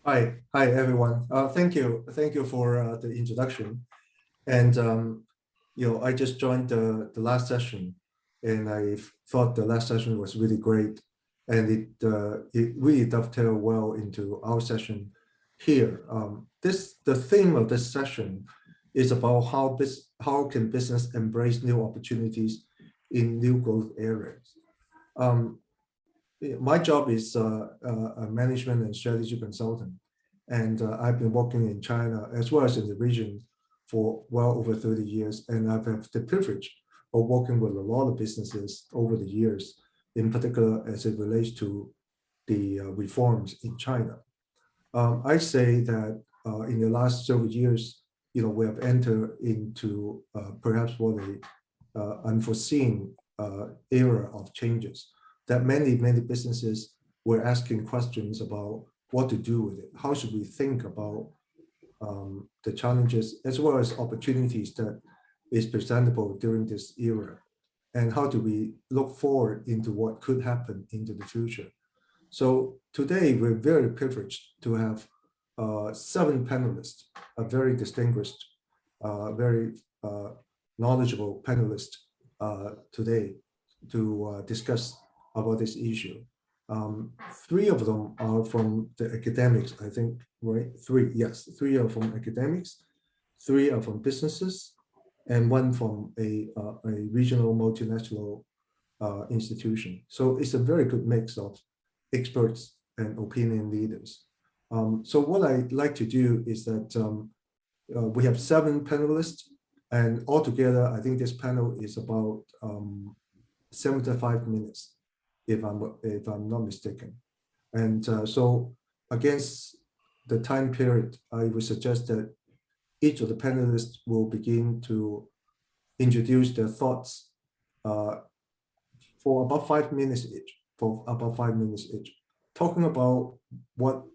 Hi everyone. Thank you for the introduction. And I just joined the last session, and I thought the last session was really great, and it really dovetailed well into our session here. The theme of this session is about how can business embrace new opportunities in new growth areas. My job is a management and strategy consultant, and I've been working in China as well as in the region for well over 30 years, and I've had the privilege of working with a lot of businesses over the years, in particular as it relates to the reforms in China. I say that in the last several years, we have entered into perhaps what a unforeseen era of changes that many businesses were asking questions about what to do with it. How should we think about the challenges as well as opportunities that is presentable during this era? And how do we look forward into what could happen into the future? So today we're very privileged to have 7 panelists, a very distinguished, very knowledgeable panelists today to discuss about this issue. 3 of them are from the academics, I think, right? 3, yes, 3 are from academics, 3 are from businesses, and 1 from a regional multinational institution. So it's a very good mix of experts and opinion leaders. So what I'd like to do is that we have 7 panelists, and altogether, I think this panel is about 75 minutes. If I'm not mistaken. And so against the time period, I would suggest that each of the panelists will begin to introduce their thoughts for about 5 minutes each, talking about what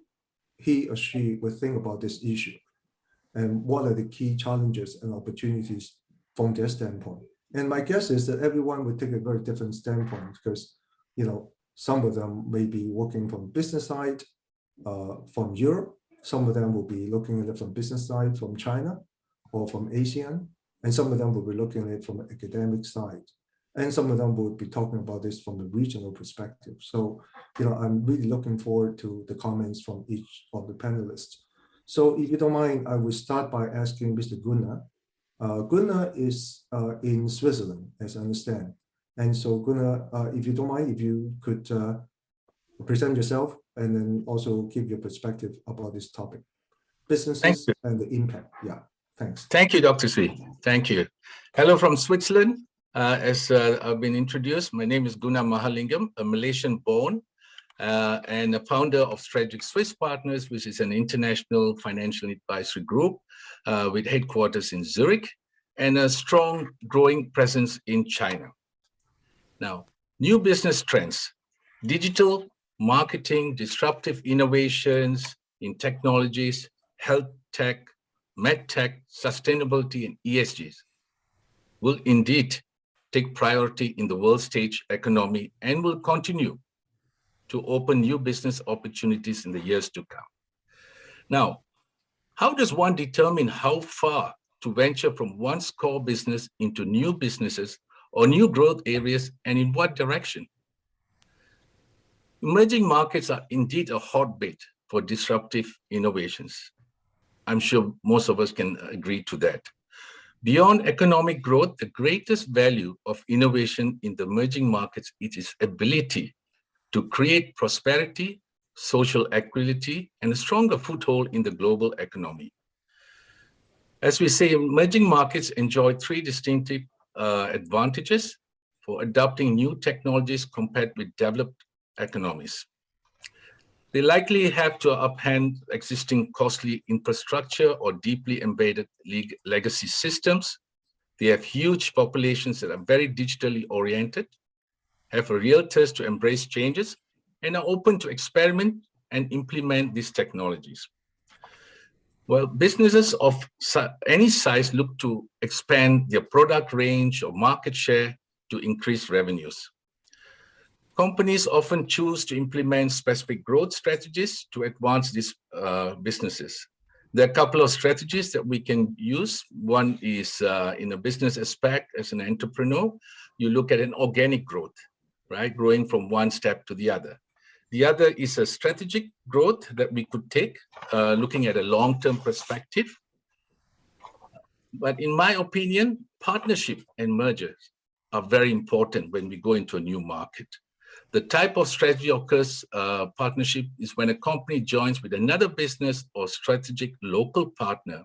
he or she would think about this issue and what are the key challenges and opportunities from their standpoint. And my guess is that everyone would take a very different standpoint because some of them may be working from business side from Europe. Some of them will be looking at it from business side from China or from ASEAN. And some of them will be looking at it from an academic side. And some of them will be talking about this from a regional perspective. So, I'm really looking forward to the comments from each of the panelists. So if you don't mind, I will start by asking Mr. Guna. Guna is in Switzerland, as I understand. And so, Guna, if you don't mind, if you could present yourself and then also give your perspective about this topic, businesses and the impact. Yeah, thanks. Thank you, Dr. Sri. Thank you. Hello from Switzerland. As I've been introduced, my name is Guna Mahalingam, a Malaysian-born and a founder of Strategic Swiss Partners, which is an international financial advisory group with headquarters in Zurich and a strong growing presence in China. Now, new business trends, digital, marketing, disruptive innovations in technologies, health tech, med tech, sustainability, and ESGs will indeed take priority in the world stage economy and will continue to open new business opportunities in the years to come. Now, how does one determine how far to venture from one's core business into new businesses or new growth areas, and in what direction? Emerging markets are indeed a hotbed for disruptive innovations. I'm sure most of us can agree to that. Beyond economic growth, the greatest value of innovation in the emerging markets is its ability to create prosperity, social equality, and a stronger foothold in the global economy. As we say, emerging markets enjoy 3 distinctive advantages for adopting new technologies compared with developed economies. They likely have to upend existing costly infrastructure or deeply embedded legacy systems. They have huge populations that are very digitally oriented, have a real thirst to embrace changes, and are open to experiment and implement these technologies. Well, businesses of any size look to expand their product range or market share to increase revenues. Companies often choose to implement specific growth strategies to advance these businesses. There are a couple of strategies that we can use. One is in a business aspect, as an entrepreneur, you look at an organic growth, right? Growing from one step to the other. The other is a strategic growth that we could take, looking at a long-term perspective. But in my opinion, partnership and mergers are very important when we go into a new market. The type of strategy occurs, partnership is when a company joins with another business or strategic local partner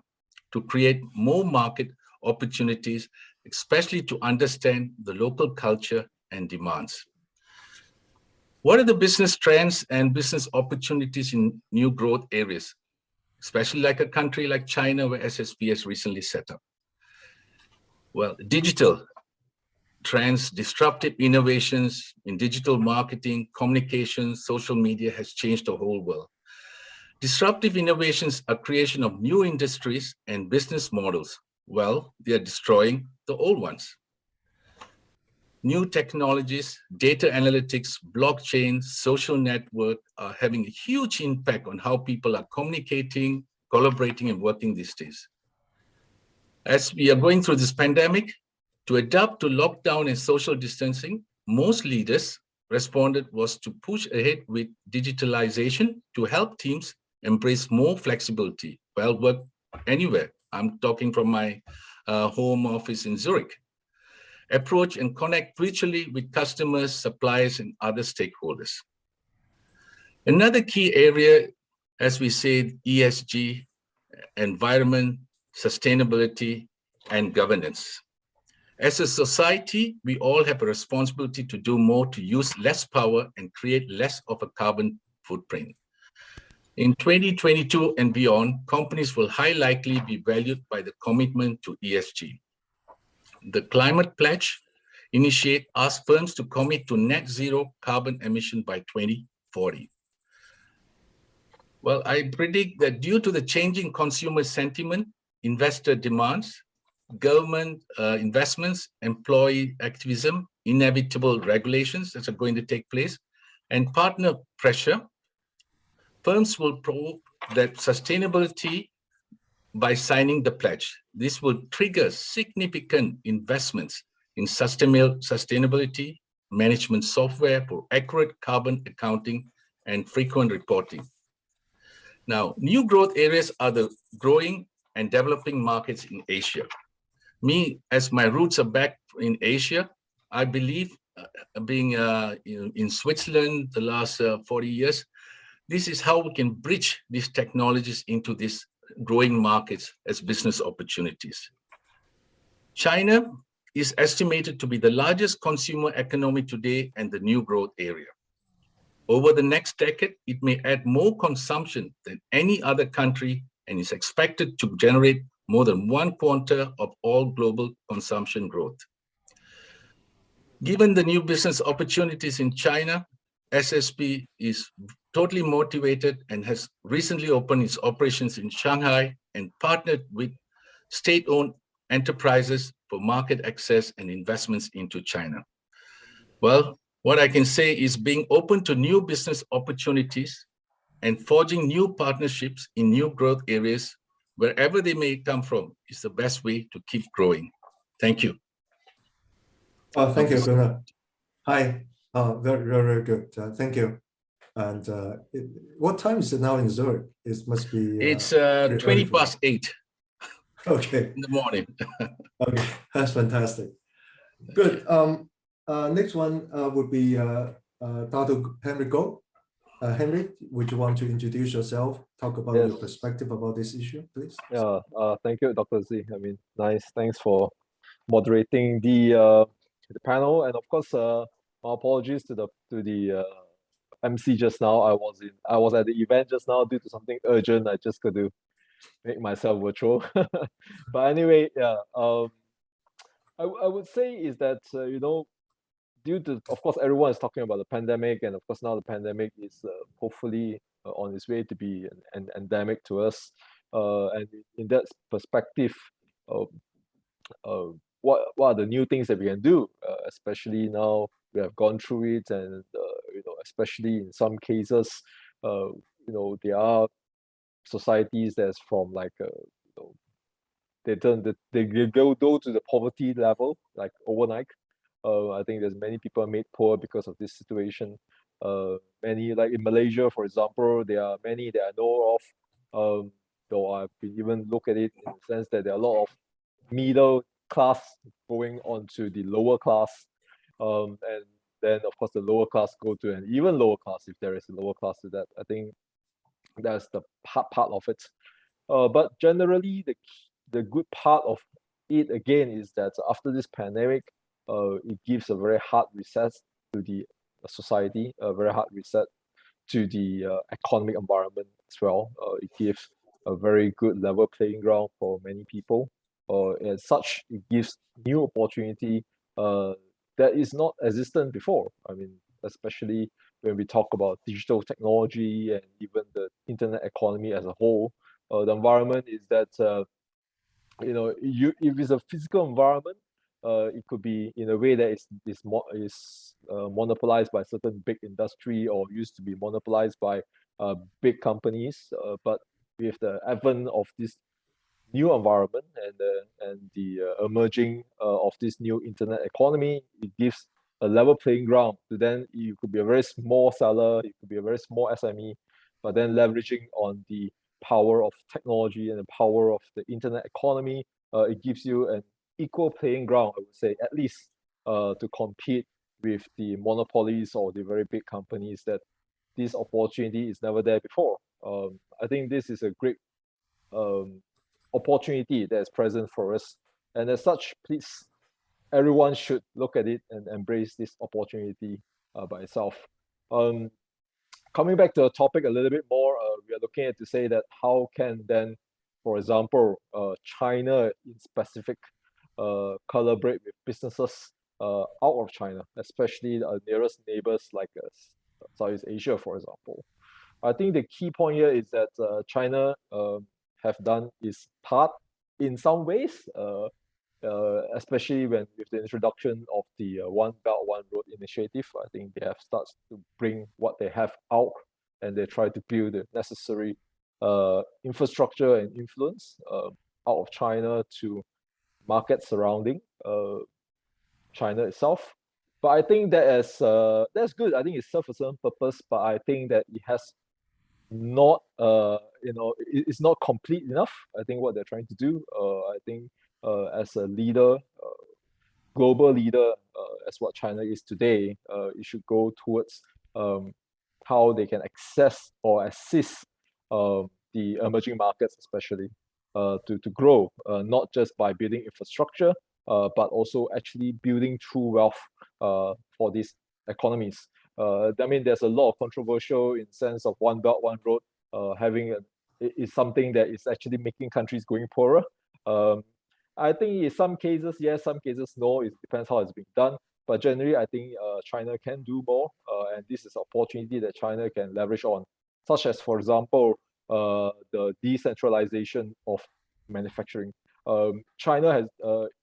to create more market opportunities, especially to understand the local culture and demands. What are the business trends and business opportunities in new growth areas, especially like a country like China, where SSB has recently set up? Well, digital trends, disruptive innovations in digital marketing, communications, social media has changed the whole world. Disruptive innovations are creation of new industries and business models. Well, they are destroying the old ones. New technologies, data analytics, blockchain, social network are having a huge impact on how people are communicating, collaborating, and working these days. As we are going through this pandemic, to adapt to lockdown and social distancing, most leaders responded was to push ahead with digitalization to help teams embrace more flexibility. Well, work anywhere. I'm talking from my home office in Zurich. Approach and connect virtually with customers, suppliers, and other stakeholders. Another key area, as we said, ESG, environment, sustainability, and governance. As a society, we all have a responsibility to do more to use less power and create less of a carbon footprint. In 2022 and beyond, companies will highly likely be valued by the commitment to ESG. The Climate Pledge initiate asks firms to commit to net zero carbon emission by 2040. Well, I predict that due to the changing consumer sentiment, investor demands, government investments, employee activism, inevitable regulations that are going to take place, and partner pressure, firms will prove that sustainability by signing the pledge. This will trigger significant investments in sustainability management software for accurate carbon accounting and frequent reporting. Now, new growth areas are the growing and developing markets in Asia. Me, as my roots are back in Asia, I believe being in Switzerland the last 40 years, this is how we can bridge these technologies into these growing markets as business opportunities. China is estimated to be the largest consumer economy today and the new growth area. Over the next decade, it may add more consumption than any other country and is expected to generate more than 1/4 of all global consumption growth. Given the new business opportunities in China, SSB is totally motivated and has recently opened its operations in Shanghai and partnered with state-owned enterprises for market access and investments into China. Well, what I can say is being open to new business opportunities and forging new partnerships in new growth areas, wherever they may come from, is the best way to keep growing. Thank you. Thank you, Guna. Hi, very, very, very good. Thank you. And what time is it now in Zurich? It must be. It's 8:20. Okay. In the morning. Okay, that's fantastic. Good. Next one would be Dato Henry Go. Henry, would you want to introduce yourself, talk about your perspective about this issue, please? Yeah, thank you, Dr. Z. I mean, nice. Thanks for moderating the panel, and of course, my apologies to the MC just now. I was at the event just now due to something urgent. I just got to make myself virtual. But anyway, yeah. I would say is that due to, of course, everyone is talking about the pandemic, and of course now the pandemic is hopefully on its way to be an endemic to us. And in that perspective, what are the new things that we can do, especially now we have gone through it, and especially in some cases, there are societies that's from like they go to the poverty level like overnight. I think there's many people made poor because of this situation. Many, like in Malaysia, for example, there are many that I know of. Though I've been even look at it in the sense that there are a lot of middle class going on to the lower class, and then of course the lower class go to an even lower class if there is a lower class to that. I think that's the hard part of it. But generally, the good part of it again is that after this pandemic, it gives a very hard reset to the society, a very hard reset to the economic environment as well. It gives a very good level playing ground for many people. As such, it gives new opportunity that is not existent before. I mean, especially when we talk about digital technology and even the internet economy as a whole. The environment is that if it's a physical environment, it could be in a way that is monopolized by certain big industry or used to be monopolized by big companies. But with the advent of this new environment and the emerging of this new internet economy, it gives a level playing ground. So then you could be a very small seller, you could be a very small SME, but then leveraging on the power of technology and the power of the internet economy, it gives you an equal playing ground, I would say, at least to compete with the monopolies or the very big companies that this opportunity is never there before. I think this is a great opportunity that is present for us. And as such, please, everyone should look at it and embrace this opportunity by itself. Coming back to the topic a little bit more, we are looking at to say that how can then, for example, China in specific collaborate with businesses out of China, especially our nearest neighbors like Southeast Asia, for example. I think the key point here is that China have done its part in some ways, especially with the introduction of the One Belt, One Road initiative. I think they have started to bring what they have out, and they try to build the necessary infrastructure and influence out of China to markets surrounding China itself. But I think that's good. I think it serves a certain purpose, but I think that it has not it's not complete enough. I think what they're trying to do, I think as a leader, global leader, as what China is today, it should go towards how they can access or assist the emerging markets, especially to grow, not just by building infrastructure, but also actually building true wealth for these economies. I mean, there's a lot of controversial in sense of One Belt, One Road is something that is actually making countries going poorer. I think in some cases, yes, some cases, no. It depends how it's being done. But generally, I think China can do more, and this is an opportunity that China can leverage on, such as, for example, the decentralization of manufacturing. China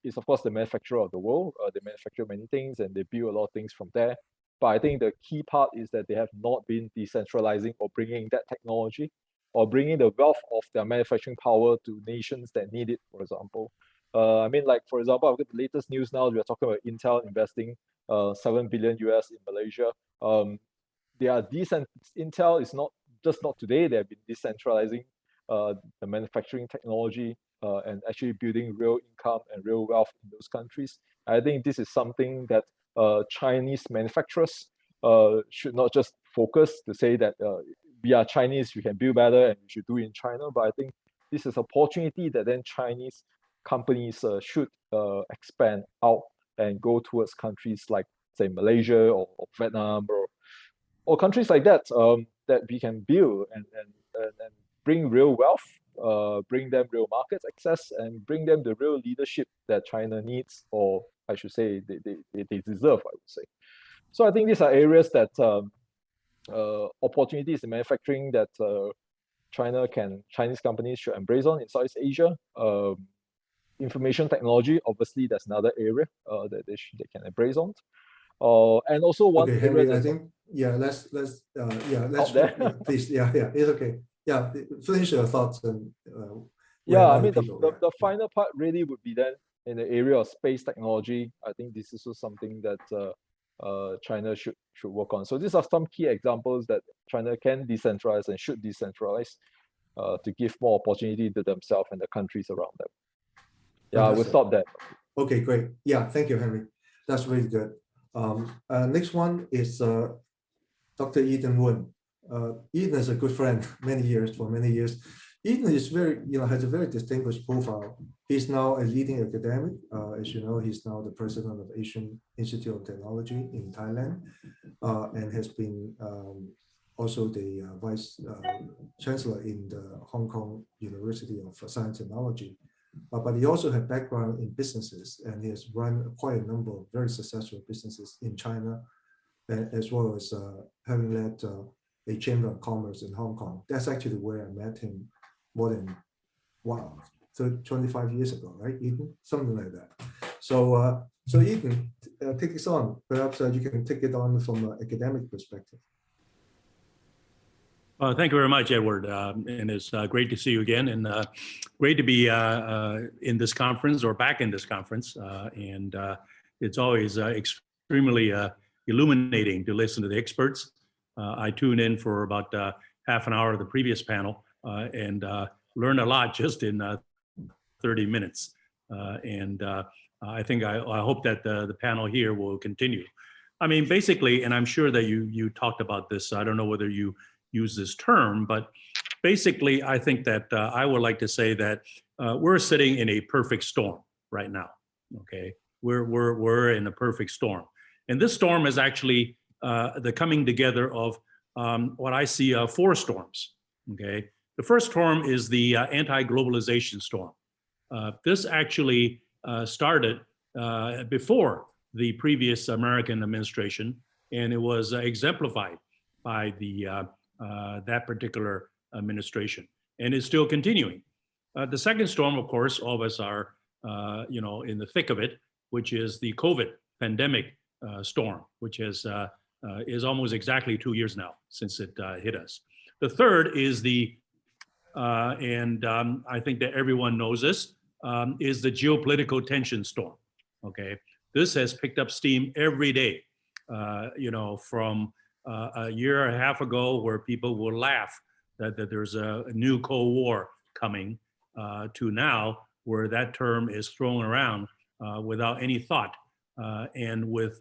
is of course the manufacturer of the world. They manufacture many things and they build a lot of things from there. But I think the key part is that they have not been decentralizing or bringing that technology or bringing the wealth of their manufacturing power to nations that need it, for example. I mean, like, for example, I've got the latest news now. We are talking about Intel investing $7 billion US in Malaysia. Intel is not today. They have been decentralizing the manufacturing technology and actually building real income and real wealth in those countries. I think this is something that Chinese manufacturers should not just focus to say that we are Chinese, we can build better and we should do it in China. But I think this is an opportunity that then Chinese companies should expand out and go towards countries like, say, Malaysia or Vietnam or countries like that, that we can build and bring real wealth, bring them real market access, and bring them the real leadership that China needs, or I should say they deserve, I would say. So I think these are areas that opportunities in manufacturing that Chinese companies should embrace on in Southeast Asia. Information technology, obviously, that's another area that they can embrace on. And also one Okay, area Henry, I that's think, yeah, let's out there. yeah, please, yeah, it's okay. Yeah, finish your thoughts and we Yeah, have I other mean, people. the final part really would be then in the area of space technology. I think this is also something that China should work on. So these are some key examples that China can decentralize and should decentralize to give more opportunity to themselves and the countries around them. Yeah, we'll Fantastic. stop there. Okay, great. Yeah, thank you, Henry. That's really good. Next one is Dr. Eden Woon. Eden is a good friend for many years. Eden is has a very distinguished profile. He's now a leading academic. As you know, he's now the president of Asian Institute of Technology in Thailand, and has been also the vice chancellor in the Hong Kong University of Science and Technology. But he also had background in businesses, and he has run quite a number of very successful businesses in China, as well as having led a chamber of commerce in Hong Kong. That's actually where I met him more than 25 years ago, right, Eden? Something like that. So, so Eden, take this on. Perhaps you can take it on from an academic perspective. Thank you very much, Edward. And it's great to see you again, and great to be in this conference or back in this conference. And it's always extremely illuminating to listen to the experts. I tuned in for about half an hour of the previous panel and learned a lot just in 30 minutes. And I think I hope that the panel here will continue. I mean, basically, and I'm sure that you talked about this. I don't know whether you use this term, but basically, I think that I would like to say that we're sitting in a perfect storm right now. Okay, we're in a perfect storm, and this storm is actually the coming together of what I see 4 storms. Okay, the first storm is the anti-globalization storm. This actually started before the previous American administration, and it was exemplified by the that particular administration, and it's still continuing. The second storm, of course, all of us are, in the thick of it, which is the COVID pandemic storm, which is almost exactly 2 years now since it hit us. The third is I think that everyone knows this, is the geopolitical tension storm. Okay, this has picked up steam every day, from a year and a half ago, where people will laugh that there's a new Cold War coming, to now where that term is thrown around without any thought, and with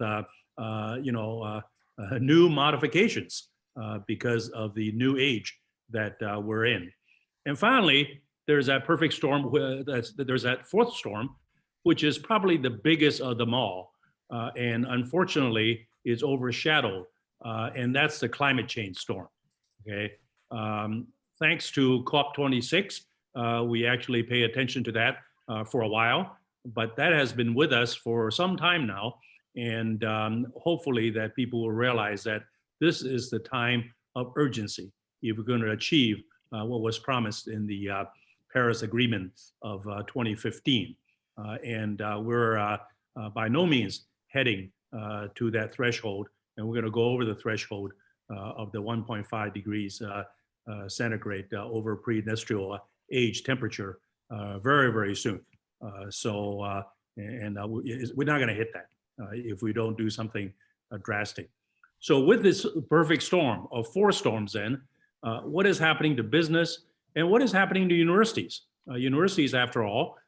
new modifications because of the new age that we're in. And finally, there's that perfect storm. There's that fourth storm, which is probably the biggest of them all, and unfortunately is overshadowed. And that's the climate change storm. Okay, thanks to COP26, we actually pay attention to that for a while, but that has been with us for some time now, and hopefully that people will realize that this is the time of urgency if we're going to achieve what was promised in the Paris Agreement of 2015, and we're by no means heading to that threshold. And we're going to go over the threshold of the 1.5 degrees centigrade over pre-industrial age temperature very, very soon. We're not going to hit that if we don't do something drastic. So with this perfect storm of 4 storms then, what is happening to business and what is happening to universities? Universities, after all,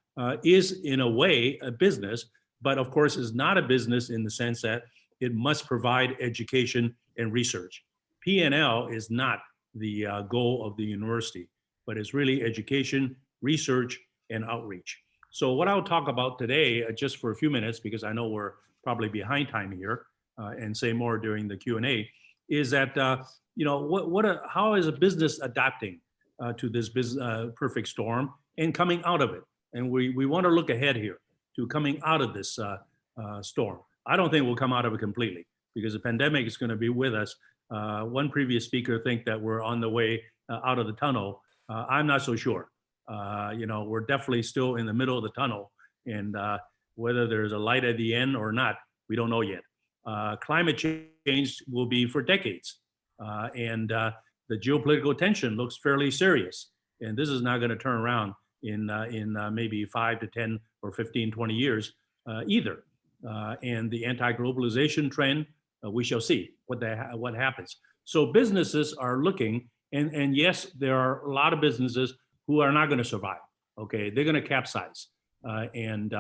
is in a way a business, but of course is not a business in the sense that it must provide education and research. P&L is not the goal of the university, but it's really education, research, and outreach. So what I'll talk about today, just for a few minutes, because I know we're probably behind time here, and say more during the Q&A, is that, how is a business adapting to this perfect storm and coming out of it? And we want to look ahead here to coming out of this storm. I don't think we'll come out of it completely because the pandemic is going to be with us. One previous speaker think that we're on the way out of the tunnel. I'm not so sure. We're definitely still in the middle of the tunnel, and whether there's a light at the end or not, we don't know yet. Climate change will be for decades. And the geopolitical tension looks fairly serious. And this is not going to turn around in maybe 5 to 10 or 15, 20 years either. And the anti-globalization trend, we shall see what happens. So businesses are looking, and yes, there are a lot of businesses who are not going to survive. Okay, they're going to capsize, and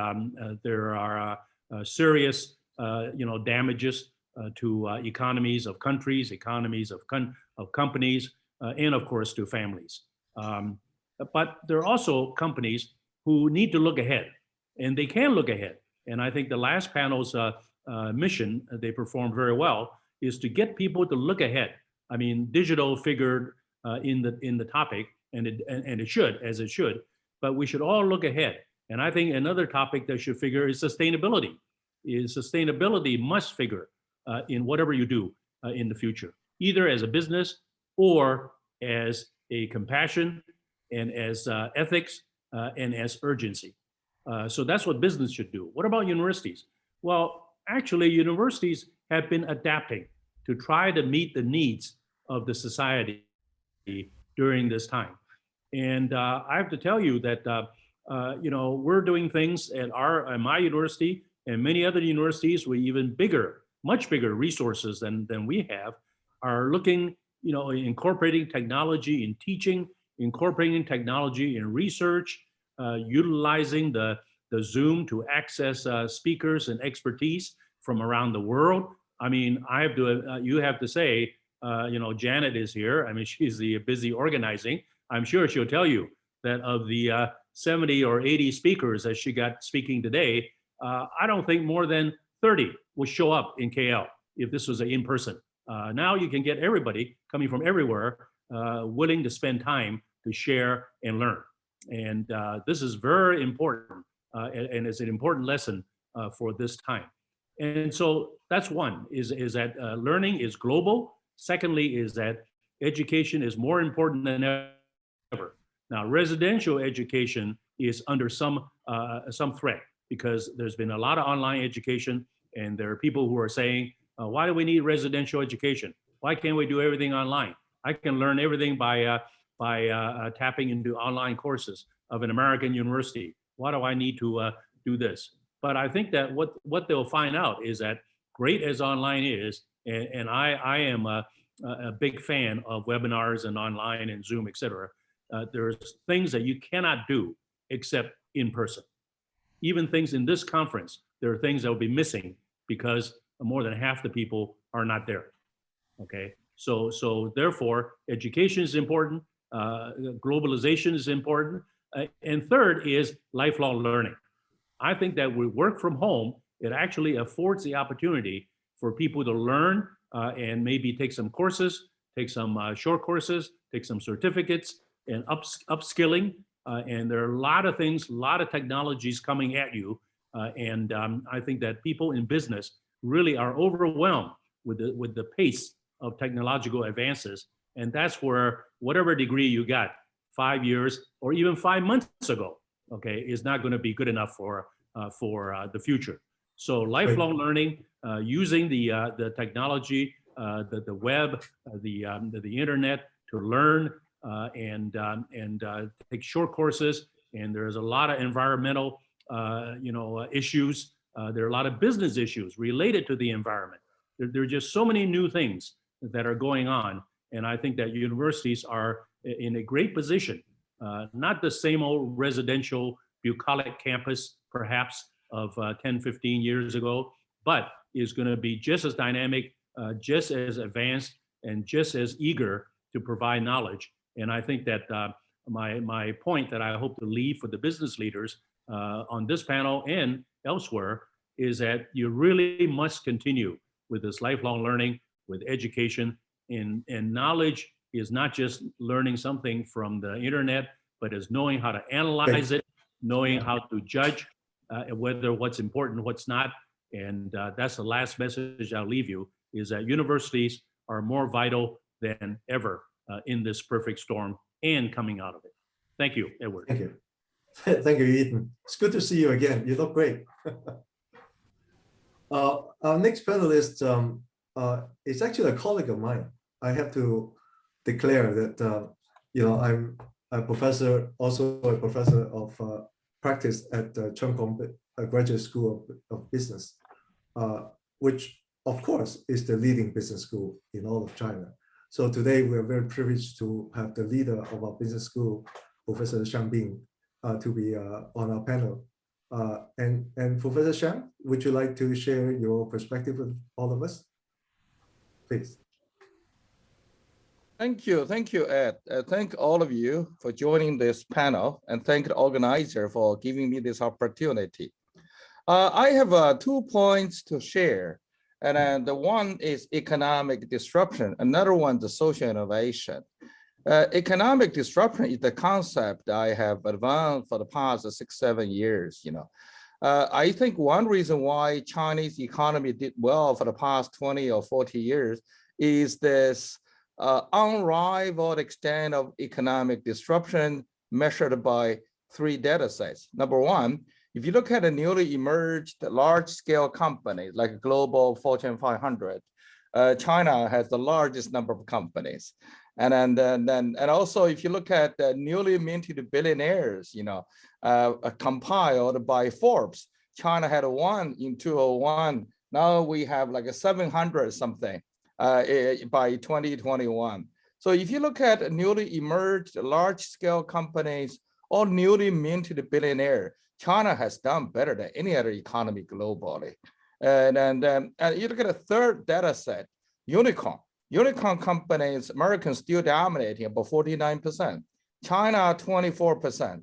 there are serious, damages to economies of countries, economies of companies, and of course to families. But there are also companies who need to look ahead, and they can look ahead. And I think the last panel's mission, they performed very well, is to get people to look ahead. I mean, digital figured in the topic, and it should, as it should, but we should all look ahead. And I think another topic that should figure is sustainability. Sustainability must figure in whatever you do in the future, either as a business or as a compassion and as ethics and as urgency. So that's what business should do. What about universities? Well, actually, universities have been adapting to try to meet the needs of the society during this time. And I have to tell you that we're doing things at my university and many other universities with even bigger, much bigger resources than we have, are looking, incorporating technology in teaching, incorporating technology in research, utilizing the Zoom to access speakers and expertise from around the world. I mean, you have to say, Janet is here. I mean, she's the busy organizing. I'm sure she'll tell you that of the 70 or 80 speakers that she got speaking today, I don't think more than 30 will show up in KL if this was an in-person. Now you can get everybody coming from everywhere willing to spend time to share and learn. And this is very important, and it's an important lesson for this time. And so that's one, is that learning is global. Secondly, is that education is more important than ever. Now, residential education is under some threat because there's been a lot of online education, and there are people who are saying, why do we need residential education? Why can't we do everything online? I can learn everything by tapping into online courses of an American university. Why do I need to do this? But I think that what they'll find out is that great as online is, and I am a big fan of webinars and online and Zoom, et cetera. There's things that you cannot do except in person. Even things in this conference, there are things that will be missing because more than half the people are not there. Okay, so therefore, education is important, globalization is important, and third is lifelong learning. I think that with work from home, it actually affords the opportunity for people to learn and maybe take some courses, take some short courses, take some certificates, and upskilling. And there are a lot of things, a lot of technologies coming at you. And I think that people in business really are overwhelmed with the pace of technological advances. And that's where whatever degree you got 5 years or even 5 months ago, okay, is not going to be good enough for the future. So lifelong learning, using the technology, the web, the internet to learn and take short courses. And there's a lot of environmental issues. There are a lot of business issues related to the environment. There are just so many new things that are going on. And I think that universities are in a great position, not the same old residential bucolic campus, perhaps of 10, 15 years ago, but is going to be just as dynamic, just as advanced, and just as eager to provide knowledge. And I think that my point that I hope to leave for the business leaders on this panel and elsewhere is that you really must continue with this lifelong learning, with education, and knowledge is not just learning something from the internet, but is knowing how to analyze it, knowing how to judge whether what's important, what's not. And that's the last message I'll leave you, is that universities are more vital than ever in this perfect storm and coming out of it. Thank you, Edward. Thank you. Thank you, Ethan. It's good to see you again. You look great. Our next panelist is actually a colleague of mine. I have to declare that I'm a professor, also a professor of practice at Cheung Graduate School of Business, which of course is the leading business school in all of China. So today we are very privileged to have the leader of our business school, Professor Xiang, to be on our panel. And Professor Xiang, would you like to share your perspective with all of us? Please. Thank you, Ed. Thank all of you for joining this panel, and thank the organizer for giving me this opportunity. I have 2 points to share, and then the one is economic disruption, another one the social innovation. Economic disruption is the concept I have advanced for the past 6-7 years. I think one reason why Chinese economy did well for the past 20 or 40 years is this unrivaled extent of economic disruption measured by 3 data sets. Number one, if you look at the newly emerged large-scale companies like global Fortune 500, China has the largest number of companies. And also, if you look at the newly minted billionaires, compiled by Forbes, China had 1 in 2001. Now we have like a 700 something by 2021. So if you look at newly emerged large-scale companies or newly minted billionaire, China has done better than any other economy globally. And you look at a third data set, unicorn. Unicorn companies, Americans still dominating about 49%, China 24%.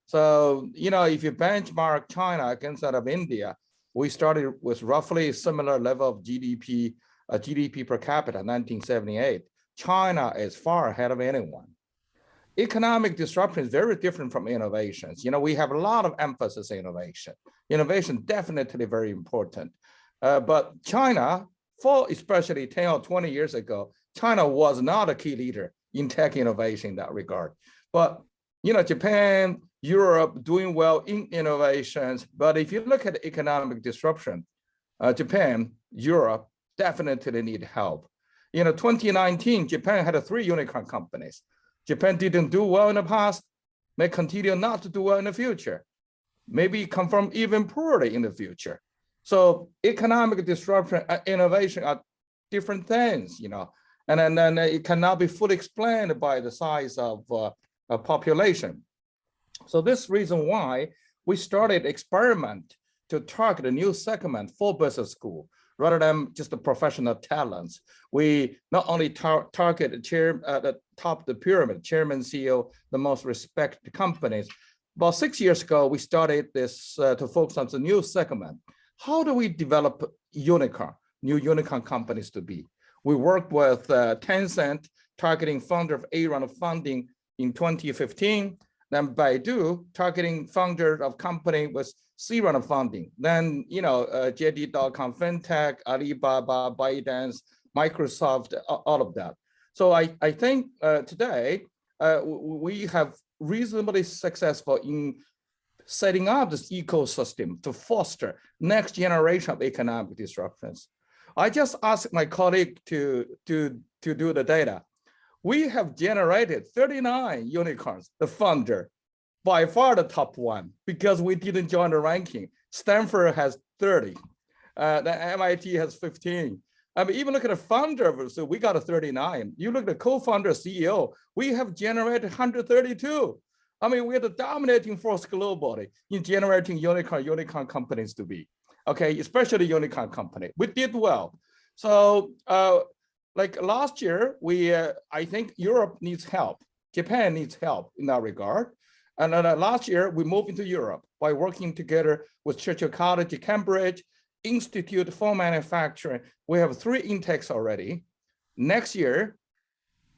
So, if you benchmark China against that of India, we started with roughly similar level of GDP per capita, 1978. China is far ahead of anyone. Economic disruption is very different from innovations. We have a lot of emphasis on innovation. Innovation definitely very important. But China, for especially 10 or 20 years ago, China was not a key leader in tech innovation in that regard. But Japan, Europe doing well in innovations. But if you look at economic disruption, Japan, Europe definitely need help. 2019, Japan had 3 unicorn companies. Japan didn't do well in the past, may continue not to do well in the future, maybe come from even poorly in the future. So economic disruption and innovation are different things, and then it cannot be fully explained by the size of a population. So this reason why we started experiment to target a new segment for business school rather than just the professional talents. We not only target the top of the pyramid, chairman, CEO, the most respected companies. About 6 years ago, we started this to focus on the new segment. How do we develop new unicorn companies to be? We worked with Tencent, targeting founder of A round of funding in 2015. Then Baidu, targeting founder of company with C round of funding. Then, JD.com, FinTech, Alibaba, ByteDance, Microsoft, all of that. So I think today we have reasonably successful in setting up this ecosystem to foster next generation of economic disruptions. I just asked my colleague to do the data. We have generated 39 unicorns, the founder, by far the top one, because we didn't join the ranking. Stanford has 30, the MIT has 15. I mean, even look at the founder, so we got a 39. You look at the co-founder, CEO, we have generated 132. I mean, we're the dominating force globally in generating unicorn companies to be, okay, especially unicorn company. We did well. So like last year, I think Europe needs help. Japan needs help in that regard. And then last year, we moved into Europe by working together with Churchill College, Cambridge, Institute for Manufacturing. We have 3 intakes already. Next year,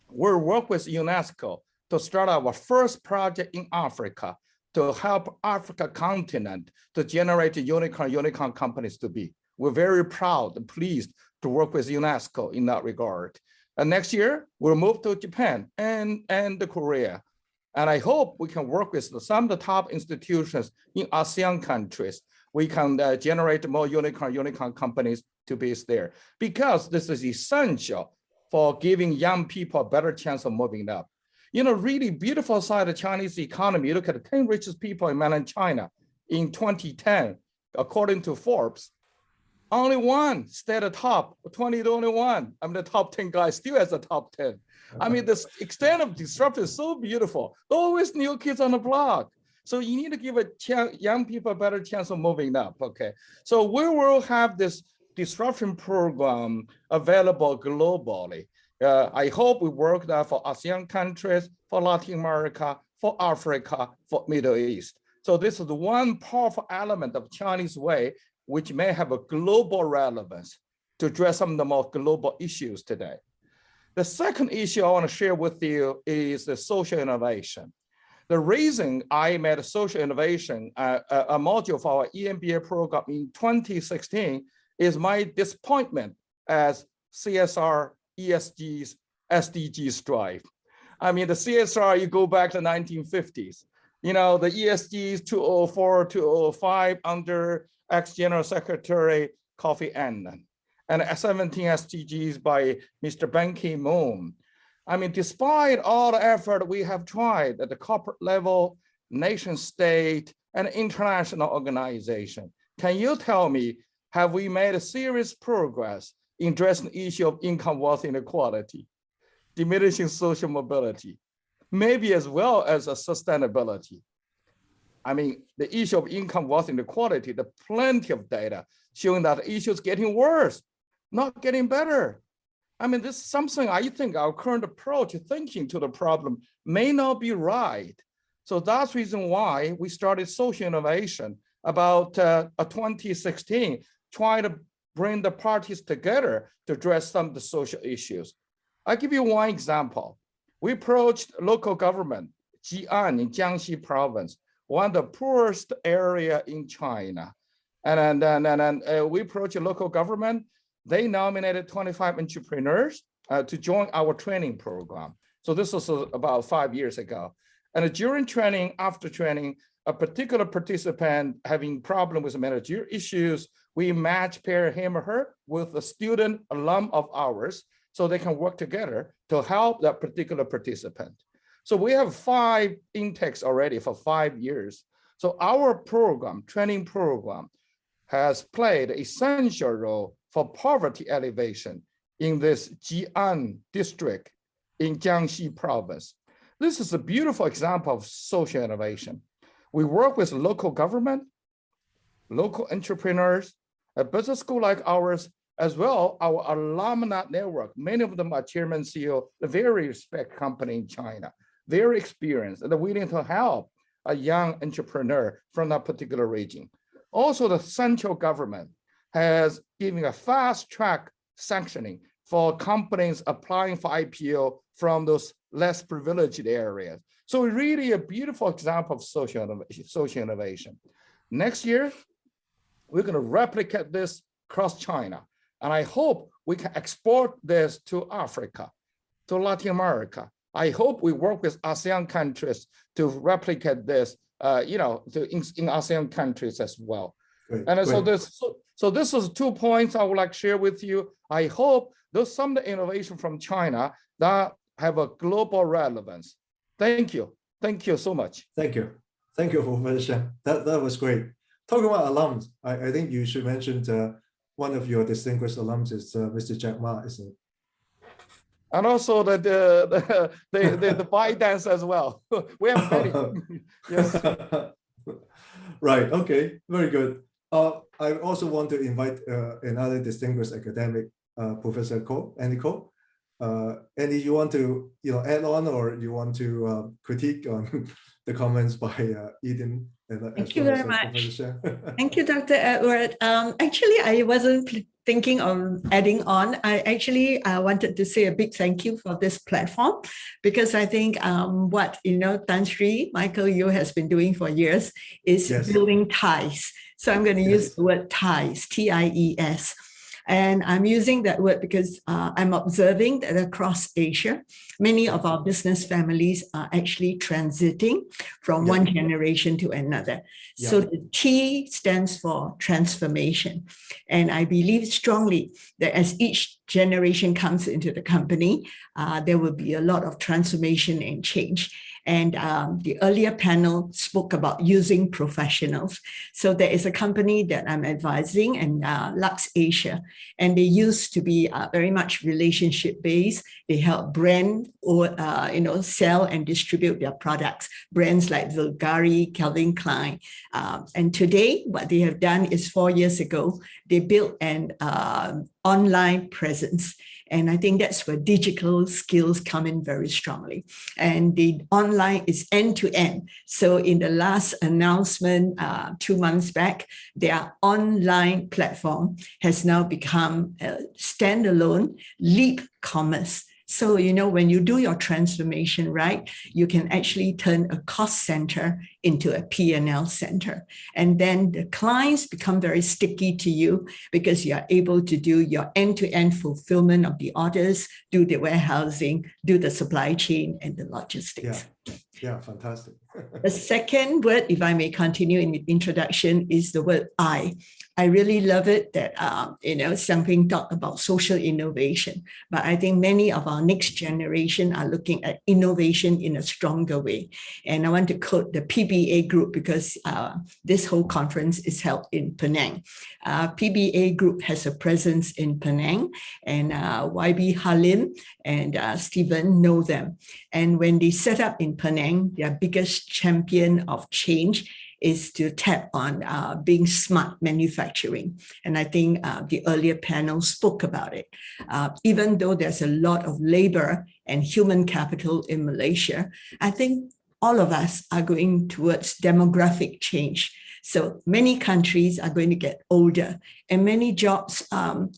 we'll work with UNESCO to start our first project in Africa to help Africa continent to generate unicorn companies to be. We're very proud and pleased to work with UNESCO in that regard. And next year, we'll move to Japan and Korea. And I hope we can work with some of the top institutions in ASEAN countries we can generate more unicorn companies to be there, because this is essential for giving young people a better chance of moving up. You know, really beautiful side of the Chinese economy. You look at the 10 richest people in mainland China in 2010, according to Forbes, only one stayed at the top, 20 to only one. I mean, the top 10 guys still as the top 10. I mean, this extent of disruption is so beautiful. Always new kids on the block. So you need to give young people a better chance of moving up, okay? So we will have this disruption program available globally. I hope we work that for ASEAN countries, for Latin America, for Africa, for Middle East. So this is the one powerful element of Chinese way, which may have a global relevance to address some of the more global issues today. The second issue I want to share with you is the social innovation. The reason I made a social innovation a module for our EMBA program in 2016 is my disappointment as CSR, ESG's, SDGs drive. I mean, the CSR, you go back to the 1950s. You know, the ESGs 2004, 2005 under ex-General Secretary Kofi Annan, and 17 SDGs by Mr. Ban Ki-moon. I mean, despite all the effort we have tried at the corporate level, nation state, and international organization, can you tell me, have we made a serious progress in addressing the issue of income wealth inequality, diminishing social mobility, maybe as well as a sustainability? I mean, the issue of income wealth inequality, there are plenty of data showing that the issue is getting worse, not getting better. I mean, this is something I think our current approach to thinking to the problem may not be right. So that's the reason why we started social innovation about 2016, trying to bring the parties together to address some of the social issues. I'll give you one example. We approached local government, Xiang in Jiangxi province, one of the poorest area in China. And then we approached a local government. They nominated 25 entrepreneurs to join our training program. So this was about 5 years ago. And during training, after training, a particular participant having problem with managerial issues, we match pair him or her with a student alum of ours so they can work together to help that particular participant. So we have 5 intakes already for 5 years. So our program, training program, has played an essential role for poverty elevation in this Jian district in Jiangxi province. This is a beautiful example of social innovation. We work with local government, local entrepreneurs, a business school like ours, as well our alumni network. Many of them are chairman, CEO, a very respected company in China, very experienced, and willing to help a young entrepreneur from that particular region. Also, the central government has given a fast track sanctioning for companies applying for IPO from those less privileged areas. So really a beautiful example of social innovation. Next year, we're going to replicate this across China. And I hope we can export this to Africa, to Latin America. I hope we work with ASEAN countries to replicate this, in ASEAN countries as well. Great, and great. So this is 2 points I would like to share with you. I hope there's some innovation from China that have a global relevance. Thank you. Thank you so much. Thank you. Thank you, Professor Xiang. That was great. Talking about alums, I think you should mention one of your distinguished alums is Mr. Jack Ma, isn't it? And also the Bai dance as well. We have many. Yes. Right. Okay. Very good. I also want to invite another distinguished academic, Professor Andy Ko. Andy, you want to add on, or you want to critique on the comments by Eden? Thank you very much. Thank you, Dr. Edward. Actually, I wasn't thinking of adding on. I actually wanted to say a big thank you for this platform, because I think what Tan Sri, Michael Yu has been doing for years is building ties. So I'm going to use the word ties, T-I-E-S. And I'm using that word because I'm observing that across Asia, many of our business families are actually transiting from one generation to another. So the T stands for transformation. And I believe strongly that as each generation comes into the company, there will be a lot of transformation and change. And the earlier panel spoke about using professionals. So there is a company that I'm advising in Lux Asia, and they used to be very much relationship-based. They help brand or sell and distribute their products, brands like Bulgari, Calvin Klein. And today, what they have done is 4 years ago, they built an online presence. And I think that's where digital skills come in very strongly. And the online is end-to-end. So in the last announcement 2 months back, their online platform has now become a standalone Leap Commerce. So, when you do your transformation, right, you can actually turn a cost center into a P&L center. And then the clients become very sticky to you because you are able to do your end-to-end fulfillment of the orders, do the warehousing, do the supply chain and the logistics. Yeah, fantastic. The second word, if I may continue in the introduction, is the word I. I really love it that, Xiang talked about social innovation, but I think many of our next generation are looking at innovation in a stronger way. And I want to quote the PBA group because this whole conference is held in Penang. PBA group has a presence in Penang, and YB Halim and Stephen know them. And when they set up in Penang, their biggest champion of change is to tap on being smart manufacturing. And I think the earlier panel spoke about it. Even though there's a lot of labor and human capital in Malaysia, I think all of us are going towards demographic change. So many countries are going to get older, and many jobs,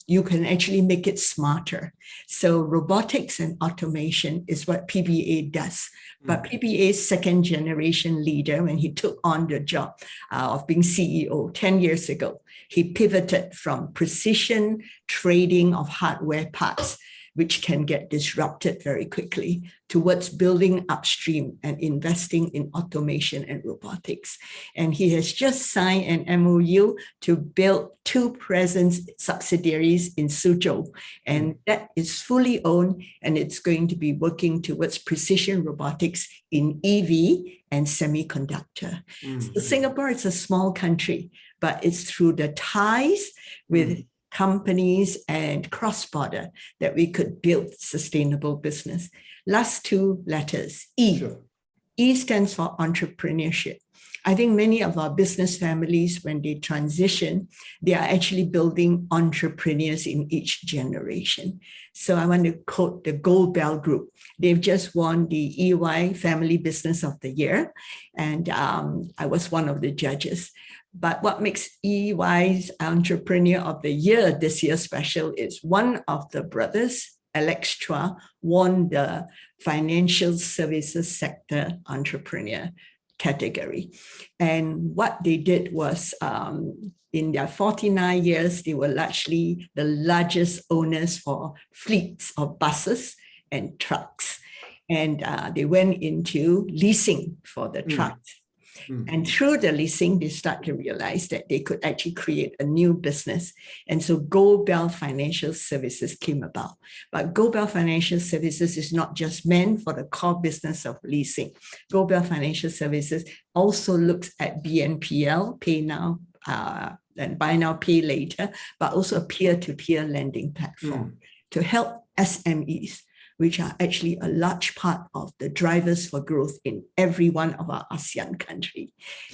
you can actually make it smarter. So robotics and automation is what PBA does. But PBA's second generation leader, when he took on the job of being CEO 10 years ago, he pivoted from precision trading of hardware parts, which can get disrupted very quickly, towards building upstream and investing in automation and robotics. And he has just signed an MOU to build 2 presence subsidiaries in Suzhou. And that is fully owned, and it's going to be working towards precision robotics in EV and semiconductor. So Singapore is a small country, but it's through the ties with companies and cross-border that we could build sustainable business. Last 2 letters, E. Sure. E stands for entrepreneurship. I think many of our business families, when they transition, they are actually building entrepreneurs in each generation. So I want to quote the Gold Bell Group. They've just won the EY Family Business of the Year, and I was one of the judges. But what makes EY's Entrepreneur of the Year this year special is one of the brothers, Alex Chua, won the Financial Services Sector Entrepreneur category. And what they did was, in their 49 years, they were largely the largest owners for fleets of buses and trucks. And they went into leasing for the trucks. And through the leasing, they start to realize that they could actually create a new business. And so Gold Bell Financial Services came about. But Gold Bell Financial Services is not just meant for the core business of leasing. Gold Bell Financial Services also looks at BNPL, pay now, and buy now, pay later, but also a peer-to-peer lending platform to help SMEs, which are actually a large part of the drivers for growth in every one of our ASEAN countries.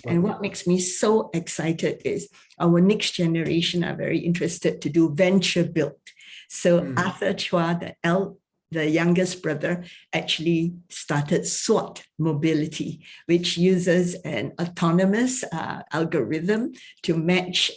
And what makes me so excited is our next generation are very interested to do venture build. So Arthur Chua, the youngest brother, actually started SWOT Mobility, which uses an autonomous algorithm to match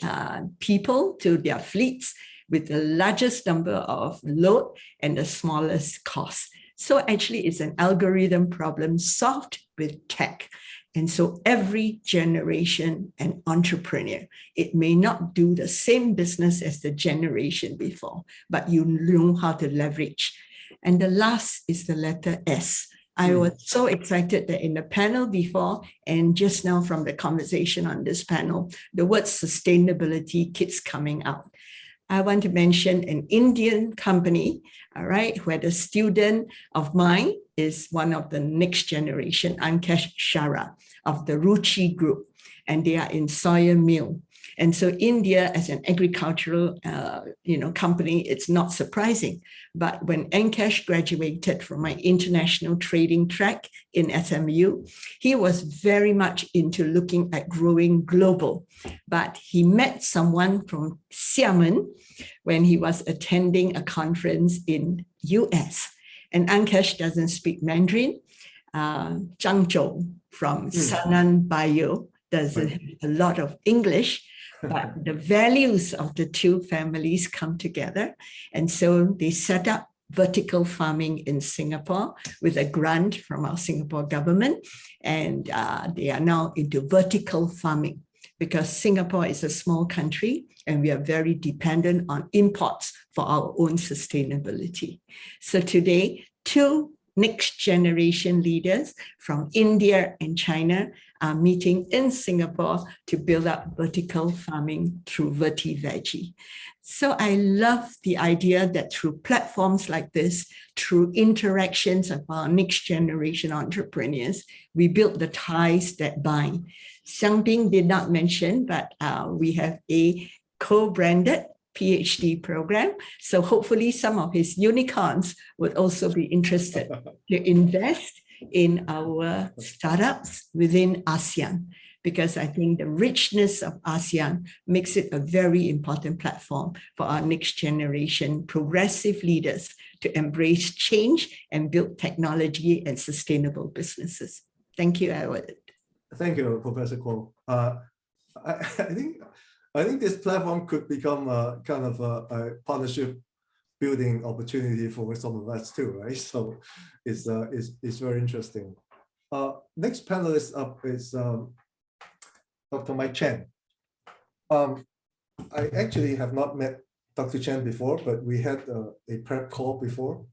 people to their fleets with the largest number of load and the smallest cost. So actually it's an algorithm problem solved with tech. And so every generation an entrepreneur. It may not do the same business as the generation before, but you know how to leverage. And the last is the letter S. I was so excited that in the panel before and just now from the conversation on this panel, the word sustainability keeps coming out. I want to mention an Indian company, all right, where the student of mine is one of the next generation, Ankesh Shara of the Ruchi group, and they are in soya mill. And so India as an agricultural company, it's not surprising. But when Ankesh graduated from my international trading track in SMU, he was very much into looking at growing global. But he met someone from Xiamen when he was attending a conference in US. And Ankesh doesn't speak Mandarin. Zhang Zhou from Sanan Bio doesn't have a lot of English. But the values of the two families come together. And so they set up vertical farming in Singapore with a grant from our Singapore government. And they are now into vertical farming because Singapore is a small country and we are very dependent on imports for our own sustainability. So today, two next generation leaders from India and China are meeting in Singapore to build up vertical farming through VertiVeggie. So I love the idea that through platforms like this, through interactions of our next generation entrepreneurs, we build the ties that bind. Xiang did not mention, but we have a co-branded PhD program. So hopefully some of his unicorns would also be interested to invest in our startups within ASEAN, because I think the richness of ASEAN makes it a very important platform for our next generation progressive leaders to embrace change and build technology and sustainable businesses. Thank you, Edward. Thank you, Professor Kwok. I think this platform could become a kind of a partnership building opportunity for some of us too, right? So it's very interesting. Next panelist up is Dr. Mike Chen. I actually have not met Dr. Chen before, but we had a prep call before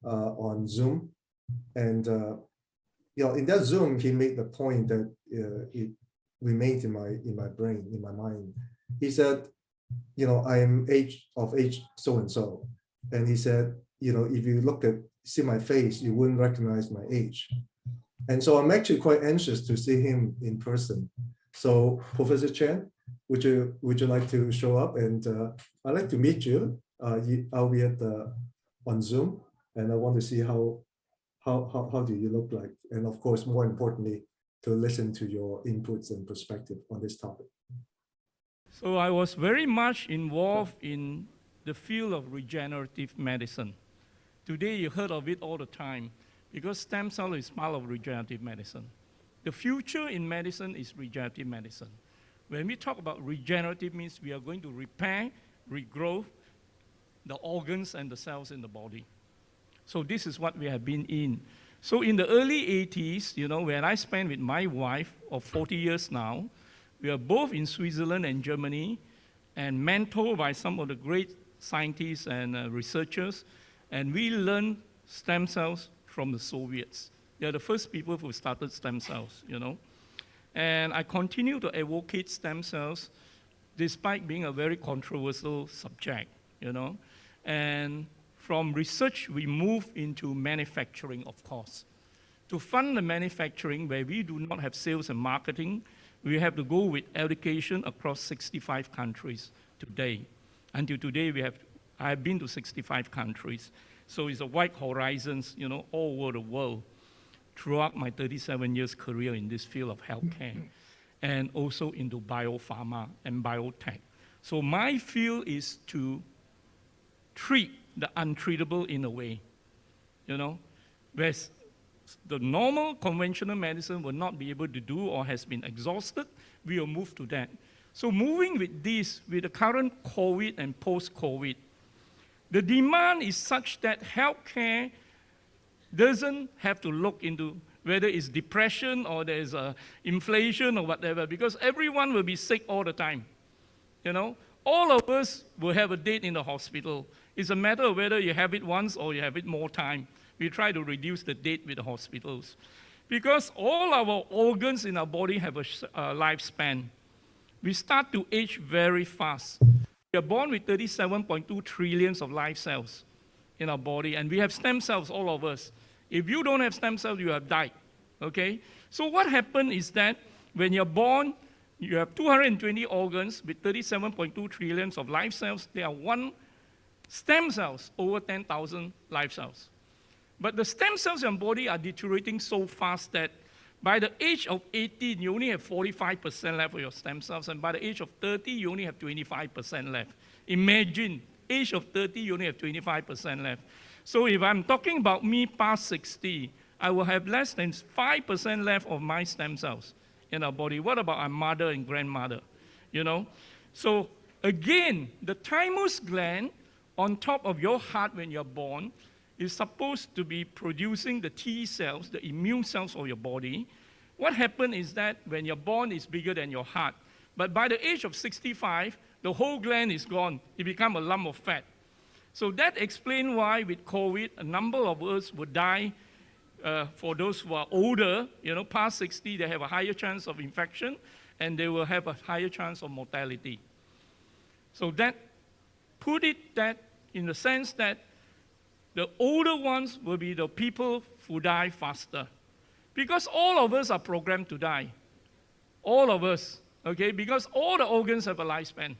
on Zoom, and in that Zoom he made the point that it remained in my brain, in my mind. He said, I am age so and so. And he said, if you see my face, you wouldn't recognize my age. And so I'm actually quite anxious to see him in person. So Professor Chen, would you like to show up? And I'd like to meet you. I'll be on Zoom, and I want to see how do you look like? And of course, more importantly, to listen to your inputs and perspective on this topic. So I was very much involved in the field of regenerative medicine. Today you heard of it all the time because stem cell is part of regenerative medicine. The future in medicine is regenerative medicine. When we talk about regenerative, means we are going to repair, regrow the organs and the cells in the body. So this is what we have been in. So in the early 80s, when I spent with my wife of 40 years now, we are both in Switzerland and Germany and mentored by some of the great scientists and researchers, and we learned stem cells from the Soviets. They are the first people who started stem cells, And I continue to advocate stem cells despite being a very controversial subject, And from research, we move into manufacturing, of course. To fund the manufacturing, where we do not have sales and marketing, we have to go with education across 65 countries today. Until today, I have been to 65 countries. So it's a wide horizons, all over the world throughout my 37 years career in this field of healthcare and also into biopharma and biotech. So my field is to treat the untreatable in a way, whereas the normal conventional medicine will not be able to do or has been exhausted, we will move to that. So moving with this, with the current COVID and post-COVID, the demand is such that healthcare doesn't have to look into whether it's depression or there's inflation or whatever, because everyone will be sick all the time. You know, all of us will have a date in the hospital. It's a matter of whether you have it once or you have it more time. We try to reduce the date with the hospitals. Because all our organs in our body have a lifespan. We start to age very fast. We are born with 37.2 trillions of life cells in our body, and we have stem cells, all of us. If you don't have stem cells, you have died, okay? So what happened is that when you're born, you have 220 organs with 37.2 trillions of life cells. There are one stem cells, over 10,000 life cells. But the stem cells in your body are deteriorating so fast that by the age of 18, you only have 45% left of your stem cells, and by the age of 30, you only have 25% left. Imagine, age of 30, you only have 25% left. So if I'm talking about me past 60, I will have less than 5% left of my stem cells in our body. What about our mother and grandmother? You know? So again, the thymus gland on top of your heart when you're born is supposed to be producing the T cells, the immune cells of your body. What happens is that when you're born, it's bigger than your heart. But by the age of 65, the whole gland is gone. It becomes a lump of fat. So that explains why with COVID, a number of us would die. For those who are older, you know, past 60, they have a higher chance of infection, and they will have a higher chance of mortality. So that put it that in the sense that the older ones will be the people who die faster. Because all of us are programmed to die. All of us, okay? Because all the organs have a lifespan.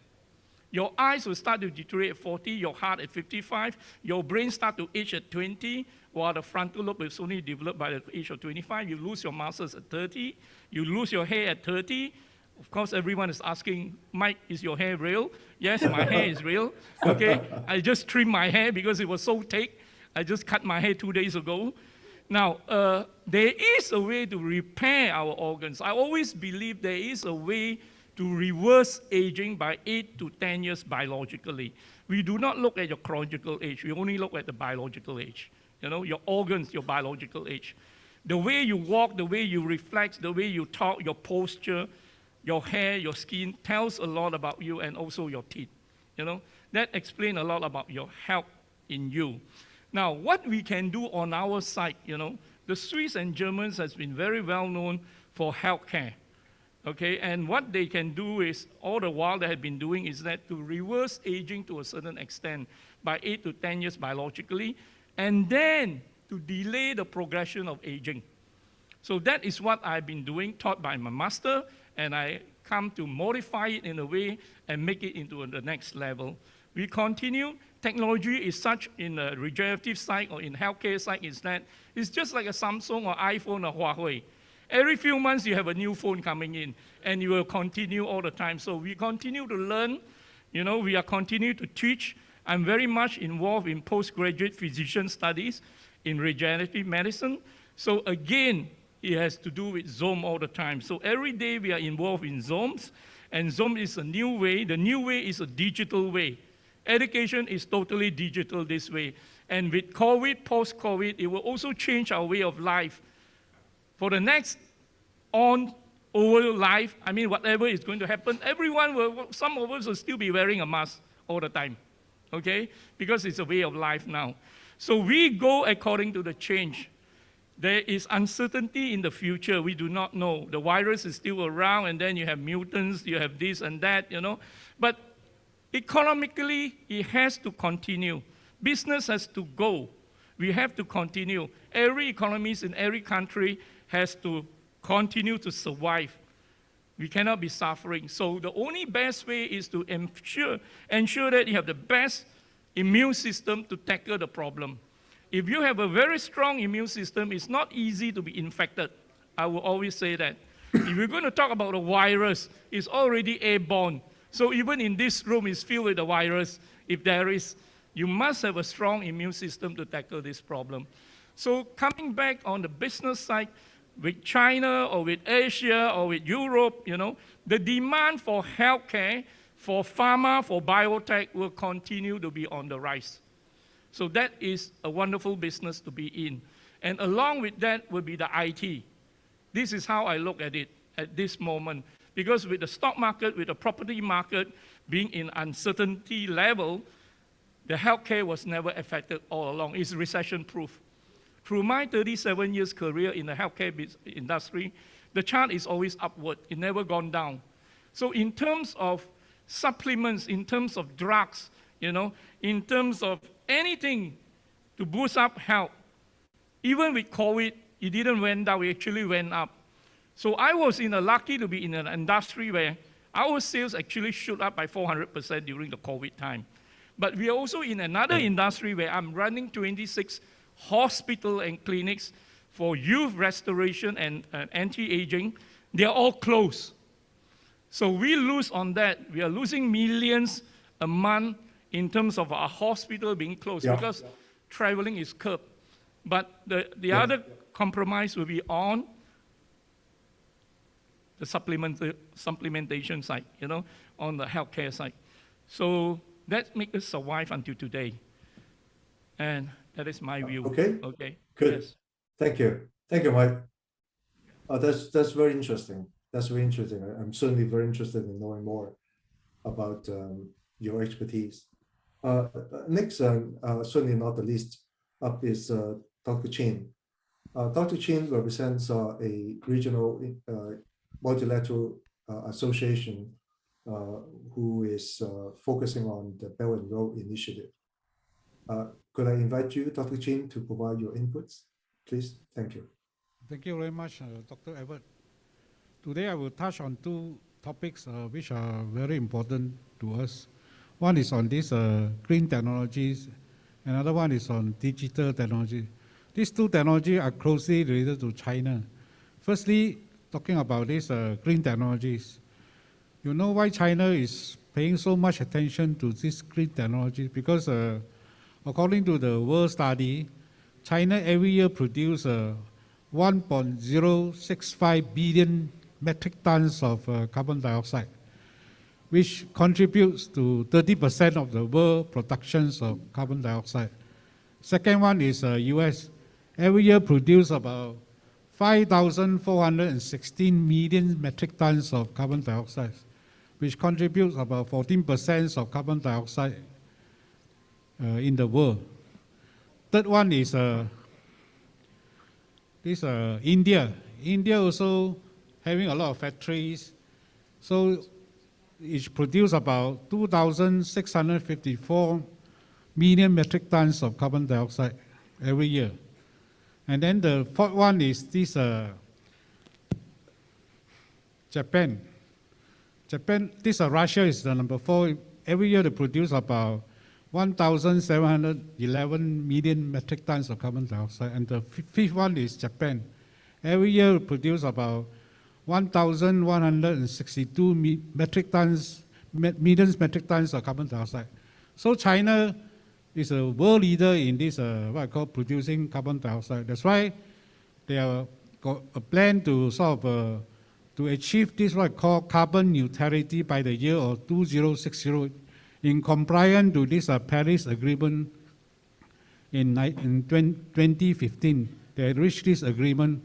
Your eyes will start to deteriorate at 40, your heart at 55, your brain start to age at 20, while the frontal lobe is only developed by the age of 25. You lose your muscles at 30, you lose your hair at 30. Of course, everyone is asking, Mike, is your hair real? Yes, my hair is real, okay? I just trimmed my hair because it was so thick. I just cut my hair 2 days ago. Now, there is a way to repair our organs. I always believe there is a way to reverse aging by 8 to 10 years biologically. We do not look at your chronological age. We only look at the biological age. You know, your organs, your biological age. The way you walk, the way you reflect, the way you talk, your posture, your hair, your skin tells a lot about you, and also your teeth. You know, that explains a lot about your health in you. Now, what we can do on our side, you know, the Swiss and Germans has been very well known for healthcare. Okay, and what they can do is, all the while they have been doing is that to reverse aging to a certain extent by 8 to 10 years biologically, and then to delay the progression of aging. So that is what I've been doing, taught by my master, and I come to modify it in a way and make it into the next level. We continue. Technology is such in the regenerative side or in healthcare side is that it's just like a Samsung or iPhone or Huawei. Every few months you have a new phone coming in, and you will continue all the time. So we continue to learn, you know, we are continue to teach. I'm very much involved in postgraduate physician studies in regenerative medicine. So again, it has to do with Zoom all the time. So every day we are involved in Zooms, and Zoom is a new way. The new way is a digital way. Education is totally digital this way. And with COVID, post-COVID, it will also change our way of life. For the next over life, I mean, whatever is going to happen, everyone will, some of us will still be wearing a mask all the time, okay? Because it's a way of life now. So we go according to the change. There is uncertainty in the future. We do not know. The virus is still around, and then you have mutants, you have this and that, you know. But economically, it has to continue. Business has to go. We have to continue. Every economist in every country has to continue to survive. We cannot be suffering. So the only best way is to ensure that you have the best immune system to tackle the problem. If you have a very strong immune system, it's not easy to be infected. I will always say that. If you're going to talk about a virus, it's already airborne. So even in this room, it's filled with the virus. If there is, you must have a strong immune system to tackle this problem. So coming back on the business side, with China or with Asia or with Europe, you know, the demand for healthcare, for pharma, for biotech will continue to be on the rise. So that is a wonderful business to be in. And along with that will be the IT. This is how I look at it at this moment. Because with the stock market, with the property market being in uncertainty level, the healthcare was never affected all along. It's recession-proof. Through my 37 years career in the healthcare industry, the chart is always upward. It never gone down. So in terms of supplements, in terms of drugs, in terms of anything to boost up health, even with COVID, it didn't went down, it actually went up. So I was lucky to be in an industry where our sales actually shoot up by 400% during the COVID time. But we are also in another industry where I'm running 26 hospitals and clinics for youth restoration and anti-aging. They are all closed. So we lose on that. We are losing millions a month in terms of our hospital being closed because traveling is curbed. But the other compromise will be on the supplementation side, on the healthcare side. So that makes us survive until today. And that is my view. Okay. Okay. Good. Yes. Thank you. Thank you, Mike. That's very interesting. That's very interesting. I'm certainly very interested in knowing more about your expertise. Next, certainly not the least up is Dr. Cheung. Dr. Cheung represents a regional multilateral association who is focusing on the Belt and Road Initiative. Could I invite you, Dr. Cheung, to provide your inputs, please? Thank you. Thank you very much, Dr. Edward. Today I will touch on two topics which are very important to us. One is on these green technologies, another one is on digital technology. These two technologies are closely related to China. Firstly, talking about these green technologies. You know why China is paying so much attention to this green technology? Because according to the world study, China every year produces 1.065 billion metric tons of carbon dioxide, which contributes to 30% of the world productions of carbon dioxide. Second one is US. Every year produce about 5,416 million metric tons of carbon dioxide, which contributes about 14% of carbon dioxide in the world. Third one is India. India also having a lot of factories, so it produces about 2,654 million metric tons of carbon dioxide every year. And then the fourth one is this Japan. Russia is the number 4. Every year they produce about 1,711 million metric tons of carbon dioxide. And the fifth one is Japan. Every year they produce about 1,162 million metric tons of carbon dioxide. So China is a world leader in this what I call producing carbon dioxide. That's why they have got a plan to sort of to achieve this what I call carbon neutrality by the year of 2060 in compliance to this Paris Agreement in 2015. They reached this agreement.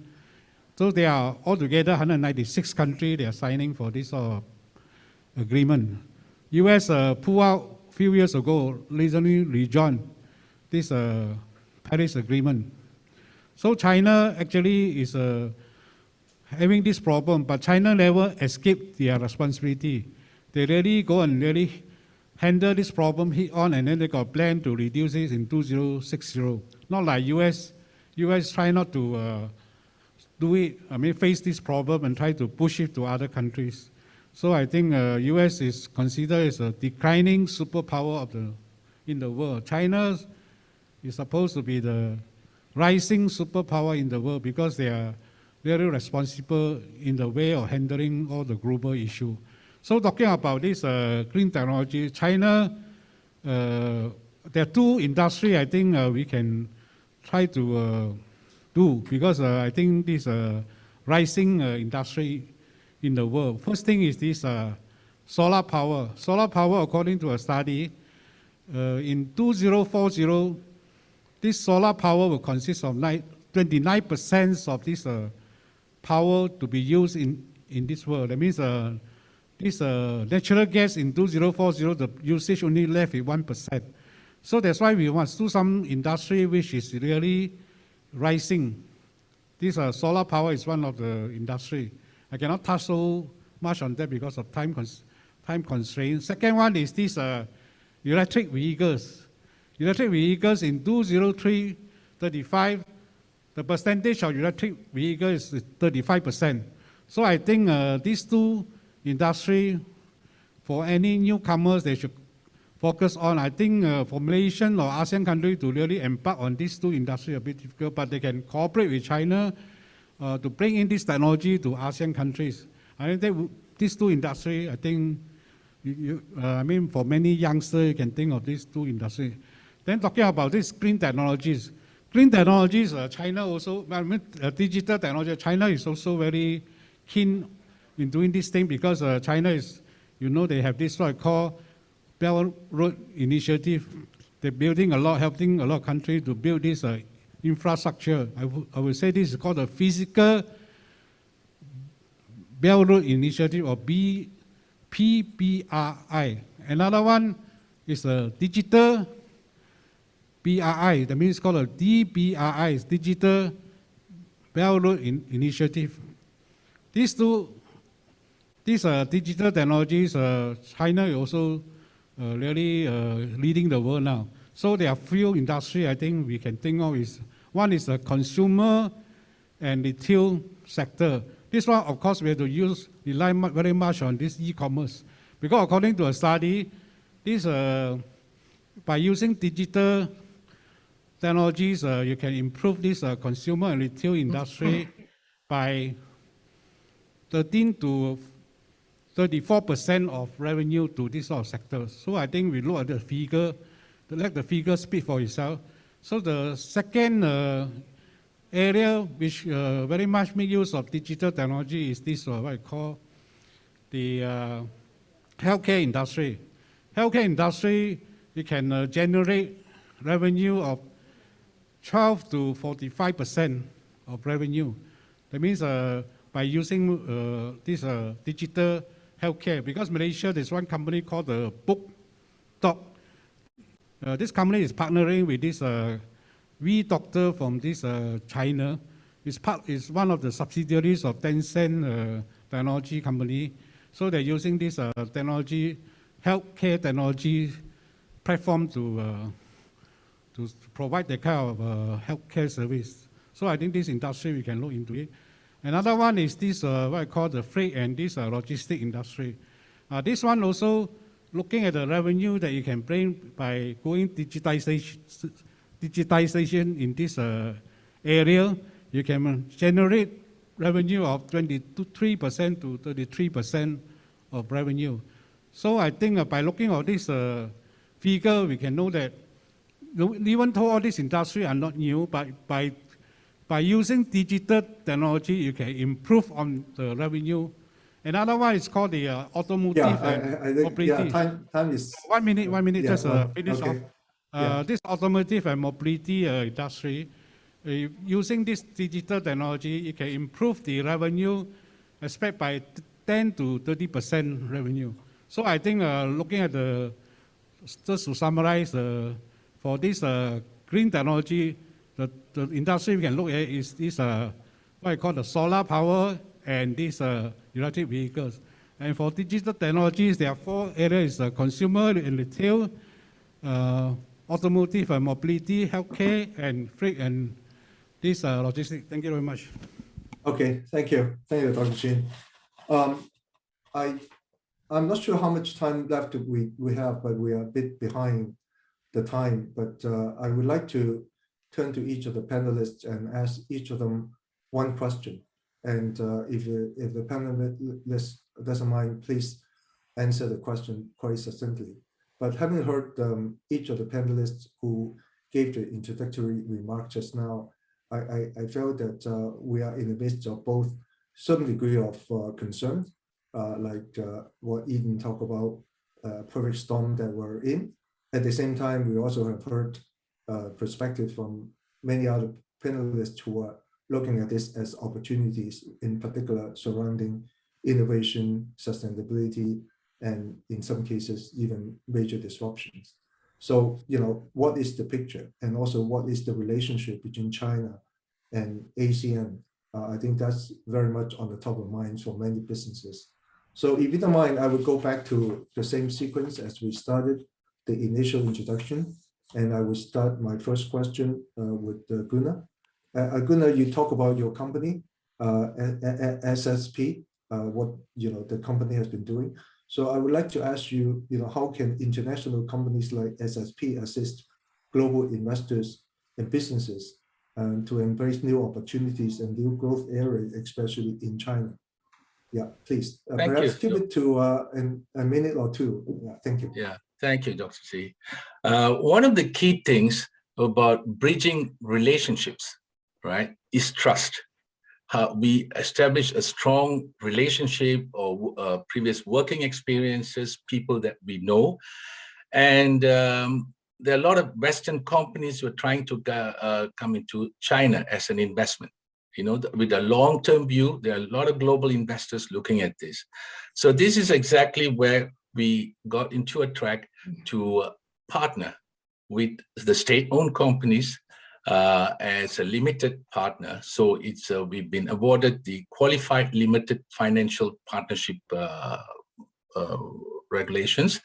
So they are altogether 196 countries they are signing for this agreement. US pulled out a few years ago, recently rejoined this Paris Agreement. So China actually is having this problem, but China never escaped their responsibility. They really go and really handle this problem head on, and then they got a plan to reduce it in 2060. Not like US. US try not to do it, face this problem and try to push it to other countries. So I think US is considered as a declining superpower in the world. China is supposed to be the rising superpower in the world because they are very responsible in the way of handling all the global issues. So talking about this green technology, China, there are two industries I think we can try to do because I think this rising industry in the world. First thing is this solar power. Solar power, according to a study, in 2040, this solar power will consist of 29% of this power to be used in this world. That means this natural gas in 2040, the usage only left with 1%. So that's why we want to do some industry which is really rising. This solar power is one of the industry. I cannot touch so much on that because of time constraints. Second one is this electric vehicles. Electric vehicles in 2035, the percentage of electric vehicles is 35%. So I think these two industry, for any newcomers, they should focus on. I think for Malaysian or ASEAN country to really embark on these two industries a bit difficult, but they can cooperate with China to bring in this technology to ASEAN countries. I think these two industries, I think, I mean, for many youngsters, you can think of these two industries. Then talking about these green technologies. Green technologies, China also, I mean, digital technology, China is also very keen in doing this thing because China is, you know, they have this what I call Belt Road Initiative. They're building a lot, helping a lot of countries to build this infrastructure. I would say this is called the Physical Belt Road Initiative, or PBRI. Another one is a digital BRI. That means it's called a DBRI, it's Digital Belt Road Initiative. These digital technologies, China is also really leading the world now. So there are few industries I think we can think of. One is the consumer and retail sector. This one, of course, we have to rely very much on this e-commerce. Because according to a study, by using digital technologies, you can improve this consumer and retail industry by 13 to 34% of revenue to this sort of sectors. So I think we look at the figure, let the figure speak for itself. So the second area which very much make use of digital technology is this what I call the healthcare industry. Healthcare industry, it can generate revenue of 12 to 45% of revenue. That means by using this digital healthcare, because Malaysia, there's one company called the Book Doc. This company is partnering with this V-Doctor from this China. It's one of the subsidiaries of Tencent technology company. So they're using this technology, healthcare technology platform to provide the kind of healthcare service. So I think this industry, we can look into it. Another one is this, what I call the freight and this logistic industry. This one also looking at the revenue that you can bring by going digitization in this area. You can generate revenue of 23% to 33% of revenue. So I think by looking at this figure, we can know that even though all these industries are not new, but by using digital technology, you can improve on the revenue. Another one is called the automotive and mobility. Time is... 1 minute, yeah, just finish okay. off. This automotive and mobility industry, using this digital technology, you can improve the revenue, expect by 10 to 30% revenue. So I think looking at just to summarize, for this green technology, the industry we can look at is this, what I call the solar power and these electric vehicles. And for digital technologies, there are 4 areas, consumer and retail, automotive and mobility, healthcare, and freight and this logistics. Thank you very much. Okay, thank you. Thank you, Dr. Chin. I'm not sure how much time left we have, but we are a bit behind the time. But I would like to turn to each of the panelists and ask each of them one question. And if the panelist doesn't mind, please answer the question quite succinctly. But having heard each of the panelists who gave the introductory remark just now, I felt that we are in the midst of both some degree of concern, like what Eden talked about, perfect storm that we're in. At the same time, we also have heard perspective from many other panelists who are looking at this as opportunities, in particular surrounding innovation, sustainability, and in some cases, even major disruptions. So, what is the picture? And also, what is the relationship between China and ASEAN? I think that's very much on the top of mind for many businesses. So if you don't mind, I will go back to the same sequence as we started the initial introduction. And I will start my first question with Guna. Guna, you talk about your company, SSP, what the company has been doing. So I would like to ask you, how can international companies like SSP assist global investors and businesses to embrace new opportunities and new growth areas, especially in China? Yeah, please. Perhaps keep it to a minute or two. Yeah, thank you. Yeah, thank you, Dr. C. One of the key things about bridging relationships, right, is trust. How we establish a strong relationship or previous working experiences, people that we know. And there are a lot of Western companies who are trying to come into China as an investment. With a long-term view, there are a lot of global investors looking at this. So this is exactly where we got into a track to partner with the state-owned companies as a limited partner. So it's we've been awarded the Qualified Limited Financial Partnership regulations,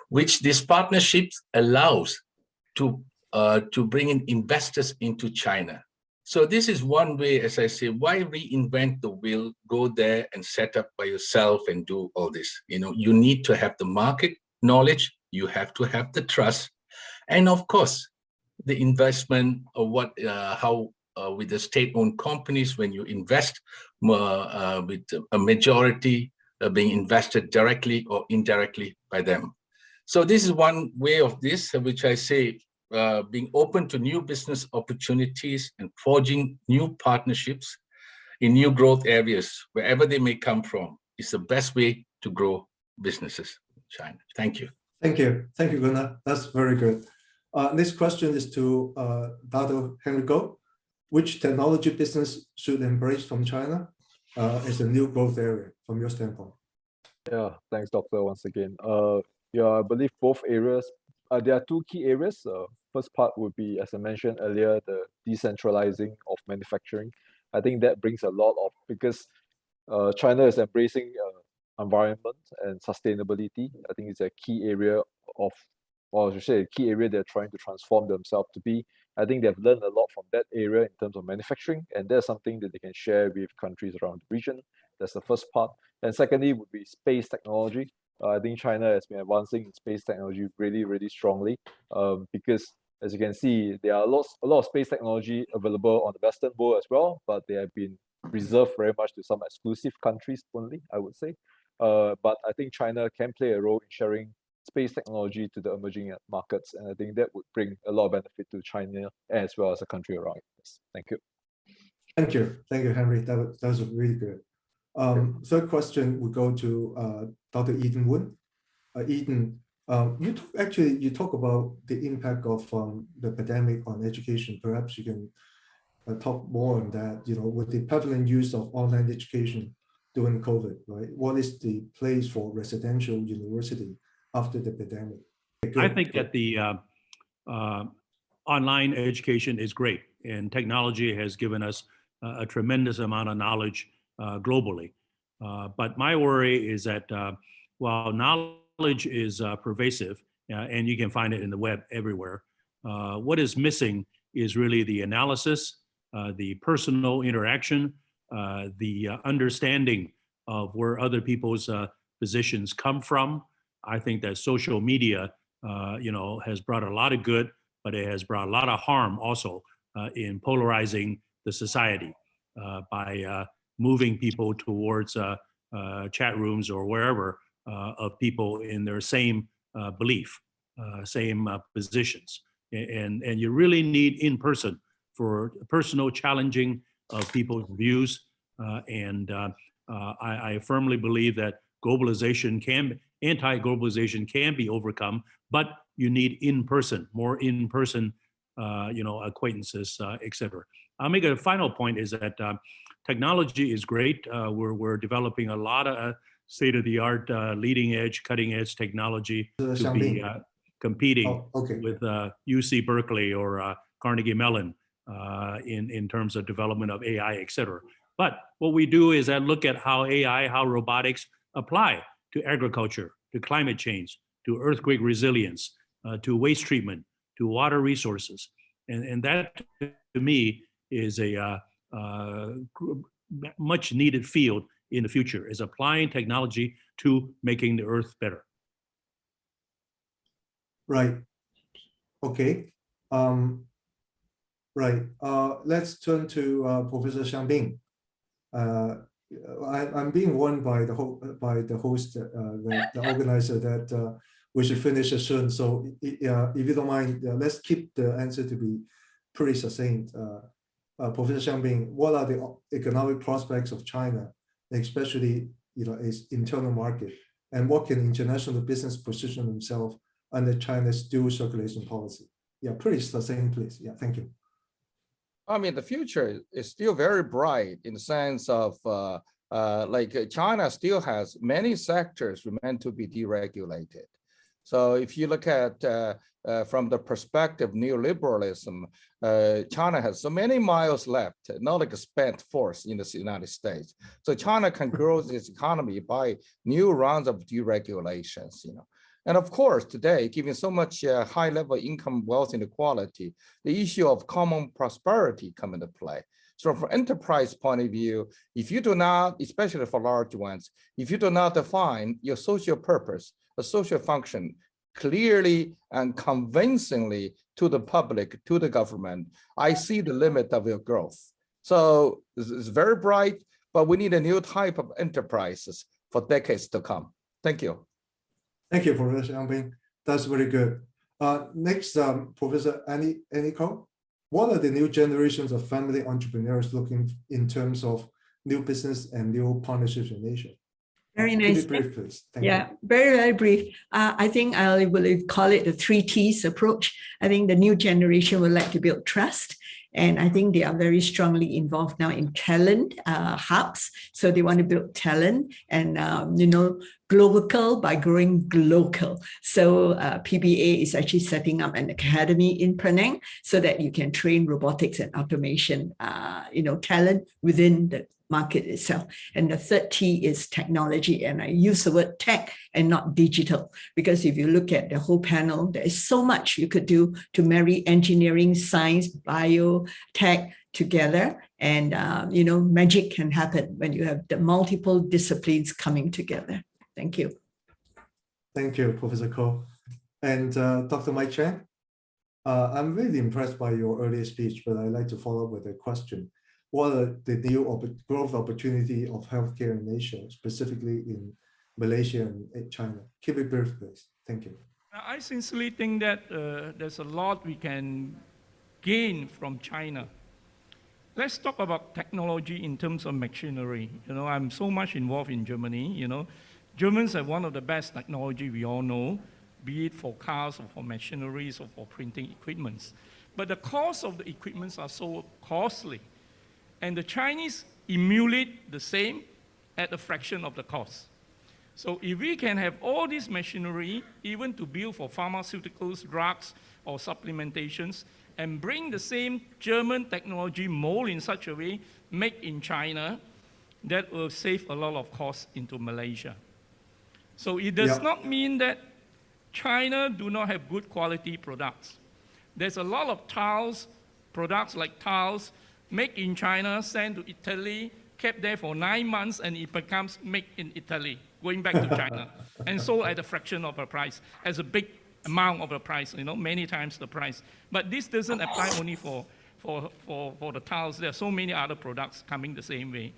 which these partnerships allows to bring in investors into China. So this is one way, as I say, why reinvent the wheel, go there and set up by yourself and do all this? You need to have the market knowledge, you have to have the trust, and of course, the investment of with the state-owned companies, when you invest with a majority being invested directly or indirectly by them. So this is one way of this, which I say, being open to new business opportunities and forging new partnerships in new growth areas, wherever they may come from, is the best way to grow businesses in China. Thank you. Thank you. Thank you, Guna. That's very good. Next question is to Dato Henry Go. Which technology business should embrace from China as a new growth area from your standpoint? Yeah, thanks, Doctor, once again. Yeah, I believe both areas, there are two key areas. First part would be, as I mentioned earlier, the decentralizing of manufacturing. I think that brings a lot of, because China is embracing environment and sustainability. I think it's a key area of, or I should say, a key area they're trying to transform themselves to be. I think they've learned a lot from that area in terms of manufacturing, and that's something that they can share with countries around the region. That's the first part. And secondly would be space technology. I think China has been advancing in space technology really, really strongly because, as you can see, there are a lot of space technology available on the Western world as well, but they have been reserved very much to some exclusive countries only, I would say. But I think China can play a role in sharing space technology to the emerging markets, and I think that would bring a lot of benefit to China as well as a country around it. Yes. Thank you. Thank you, Henry. That was really good. Third question would go to Dr. Eden Woon. Eden, you talk about the impact of the pandemic on education. Perhaps you can talk more on that. With the prevalent use of online education during COVID, right? What is the place for residential university after the pandemic? I think that the online education is great, and technology has given us a tremendous amount of knowledge globally. But my worry is that while knowledge is pervasive, and you can find it in the web everywhere, what is missing is really the analysis, the personal interaction, the understanding of where other people's positions come from. I think that social media, has brought a lot of good, but it has brought a lot of harm also in polarizing the society by moving people towards chat rooms or wherever of people in their same belief, same positions. And you really need in person for personal challenging of people's views. I firmly believe that anti-globalization can be overcome, but you need in-person, more in-person, acquaintances, etc. I'll make a final point is that technology is great. We're developing a lot of state-of-the-art, leading-edge, cutting-edge technology to be competing with UC Berkeley or Carnegie Mellon in terms of development of AI, et cetera. But what we do is look at how AI, how robotics apply to agriculture, to climate change, to earthquake resilience, to waste treatment, to water resources. And that, to me, is a much needed field in the future, is applying technology to making the earth better. Right. Okay. Right. Let's turn to Professor Xiang. I'm being warned by the host, the organizer, that we should finish it soon. So if you don't mind, let's keep the answer to be pretty succinct. Professor Xiang, what are the economic prospects of China, especially its internal market, and what can international business position themselves under China's dual circulation policy? Yeah, pretty succinct, please. Yeah, thank you. I mean, the future is still very bright in the sense of like China still has many sectors remain to be deregulated. So if you look at from the perspective of neoliberalism, China has so many miles left, not like a spent force in the United States. So China can grow its economy by new rounds of deregulations, And of course, today, given so much high-level income, wealth inequality, the issue of common prosperity come into play. So from enterprise point of view, if you do not, especially for large ones, if you do not define your social purpose, a social function, clearly and convincingly to the public, to the government, I see the limit of your growth. So it's very bright, but we need a new type of enterprises for decades to come. Thank you. Thank you, Professor Xiang. That's very good. Next, Professor Aniko, what are the new generations of family entrepreneurs looking in terms of new business and new partnerships in Asia? Very nice. Brief, please. Thank you. You. Very brief. I think I will call it the 3 T's approach. I think the new generation would like to build trust. And I think they are very strongly involved now in talent hubs. So they want to build talent and, global by growing local. So PBA is actually setting up an academy in Penang so that you can train robotics and automation, talent within the market itself. And the 3rd T is technology. And I use the word tech and not digital, because if you look at the whole panel, there is so much you could do to marry engineering, science, bio, tech together. And, magic can happen when you have the multiple disciplines coming together. Thank you. Thank you, Professor Ko. And Dr. Mike Chang, I'm really impressed by your earlier speech, but I'd like to follow up with a question. What are the new growth opportunity of healthcare in Asia, specifically in Malaysia and China? Keep it brief, please. Thank you. I sincerely think that there's a lot we can gain from China. Let's talk about technology in terms of machinery. I'm so much involved in Germany. Germans have one of the best technology we all know, be it for cars or for machineries or for printing equipments. But the cost of the equipments are so costly. And the Chinese emulate the same at a fraction of the cost. So if we can have all this machinery, even to build for pharmaceuticals, drugs, or supplementations, and bring the same German technology mold in such a way, made in China, that will save a lot of costs into Malaysia. So it does not mean that China do not have good quality products. There's a lot of tiles, products like tiles, made in China, sent to Italy, kept there for 9 months, and it becomes made in Italy, going back to China, and sold at a fraction of the price, as a big amount of the price, many times the price. But this doesn't apply only for the tiles. There are so many other products coming the same way.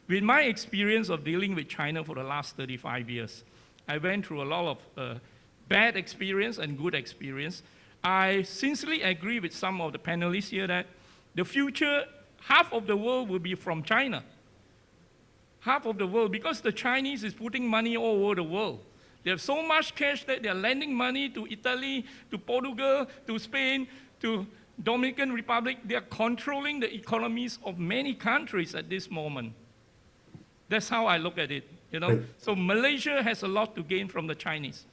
With my experience of dealing with China for the last 35 years, I went through a lot of bad experience and good experience. I sincerely agree with some of the panelists here that the future, half of the world will be from China. Half of the world, because the Chinese is putting money all over the world. They have so much cash that they're lending money to Italy, to Portugal, to Spain, to Dominican Republic, they are controlling the economies of many countries at this moment. That's how I look at it, you know. Great. So Malaysia has a lot to gain from the Chinese.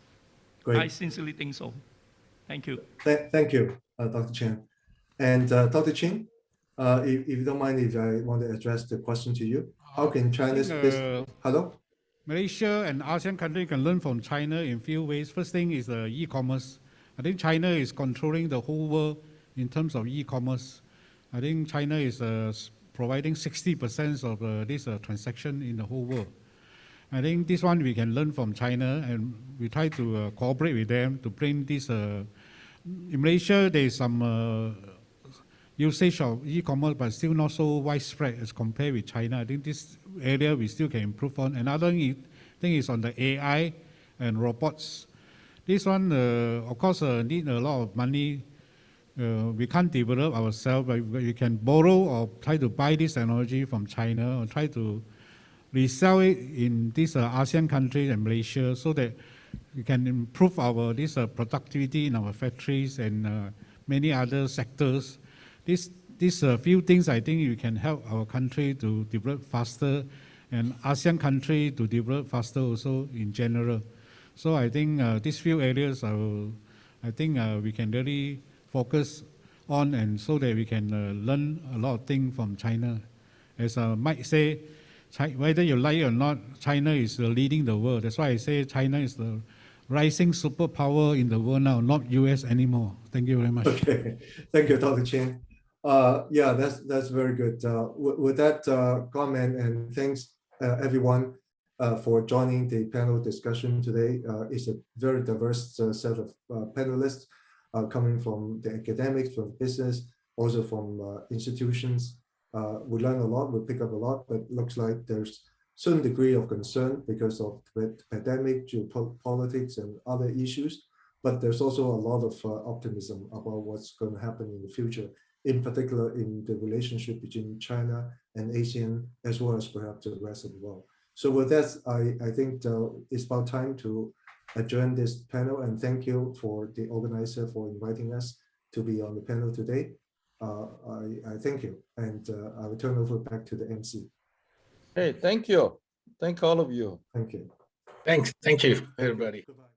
Great. I sincerely think so. Thank you. Thank you, Dr. Chen. And Dr. Chin, if you don't mind, if I want to address the question to you, how can China's business... Hello? Malaysia and ASEAN countries can learn from China in few ways. First thing is e-commerce. I think China is controlling the whole world in terms of e-commerce. I think China is providing 60% of this transaction in the whole world. I think this one we can learn from China, and we try to cooperate with them to bring this. In Malaysia, there is some usage of e-commerce, but still not so widespread as compared with China. I think this area we still can improve on. Another thing is on the AI and robots. This one, of course, need a lot of money. We can't develop ourselves, but we can borrow or try to buy this technology from China or try to resell it in these ASEAN countries and Malaysia, so that we can improve our productivity in our factories and many other sectors. These few things I think we can help our country to develop faster, and ASEAN country to develop faster also in general. So I think these few areas I think we can really focus on, and so that we can learn a lot of things from China. As Mike say, whether you like it or not, China is leading the world. That's why I say China is the rising superpower in the world now, not US anymore. Thank you very much. Okay, thank you, Dr. Chen. Yeah, that's very good. With that comment, and thanks everyone for joining the panel discussion today. It's a very diverse set of panelists coming from the academics, from business, also from institutions. We learn a lot, we pick up a lot, but looks like there's certain degree of concern because of the pandemic, geopolitics, and other issues. But there's also a lot of optimism about what's going to happen in the future, in particular in the relationship between China and ASEAN, as well as perhaps the rest of the world. So with that, I think it's about time to adjourn this panel, and thank you for the organizer for inviting us to be on the panel today. I thank you, and I will turn over back to the MC. Hey, thank you. Thank all of you. Thank you. Thanks. Thank you, everybody. Goodbye.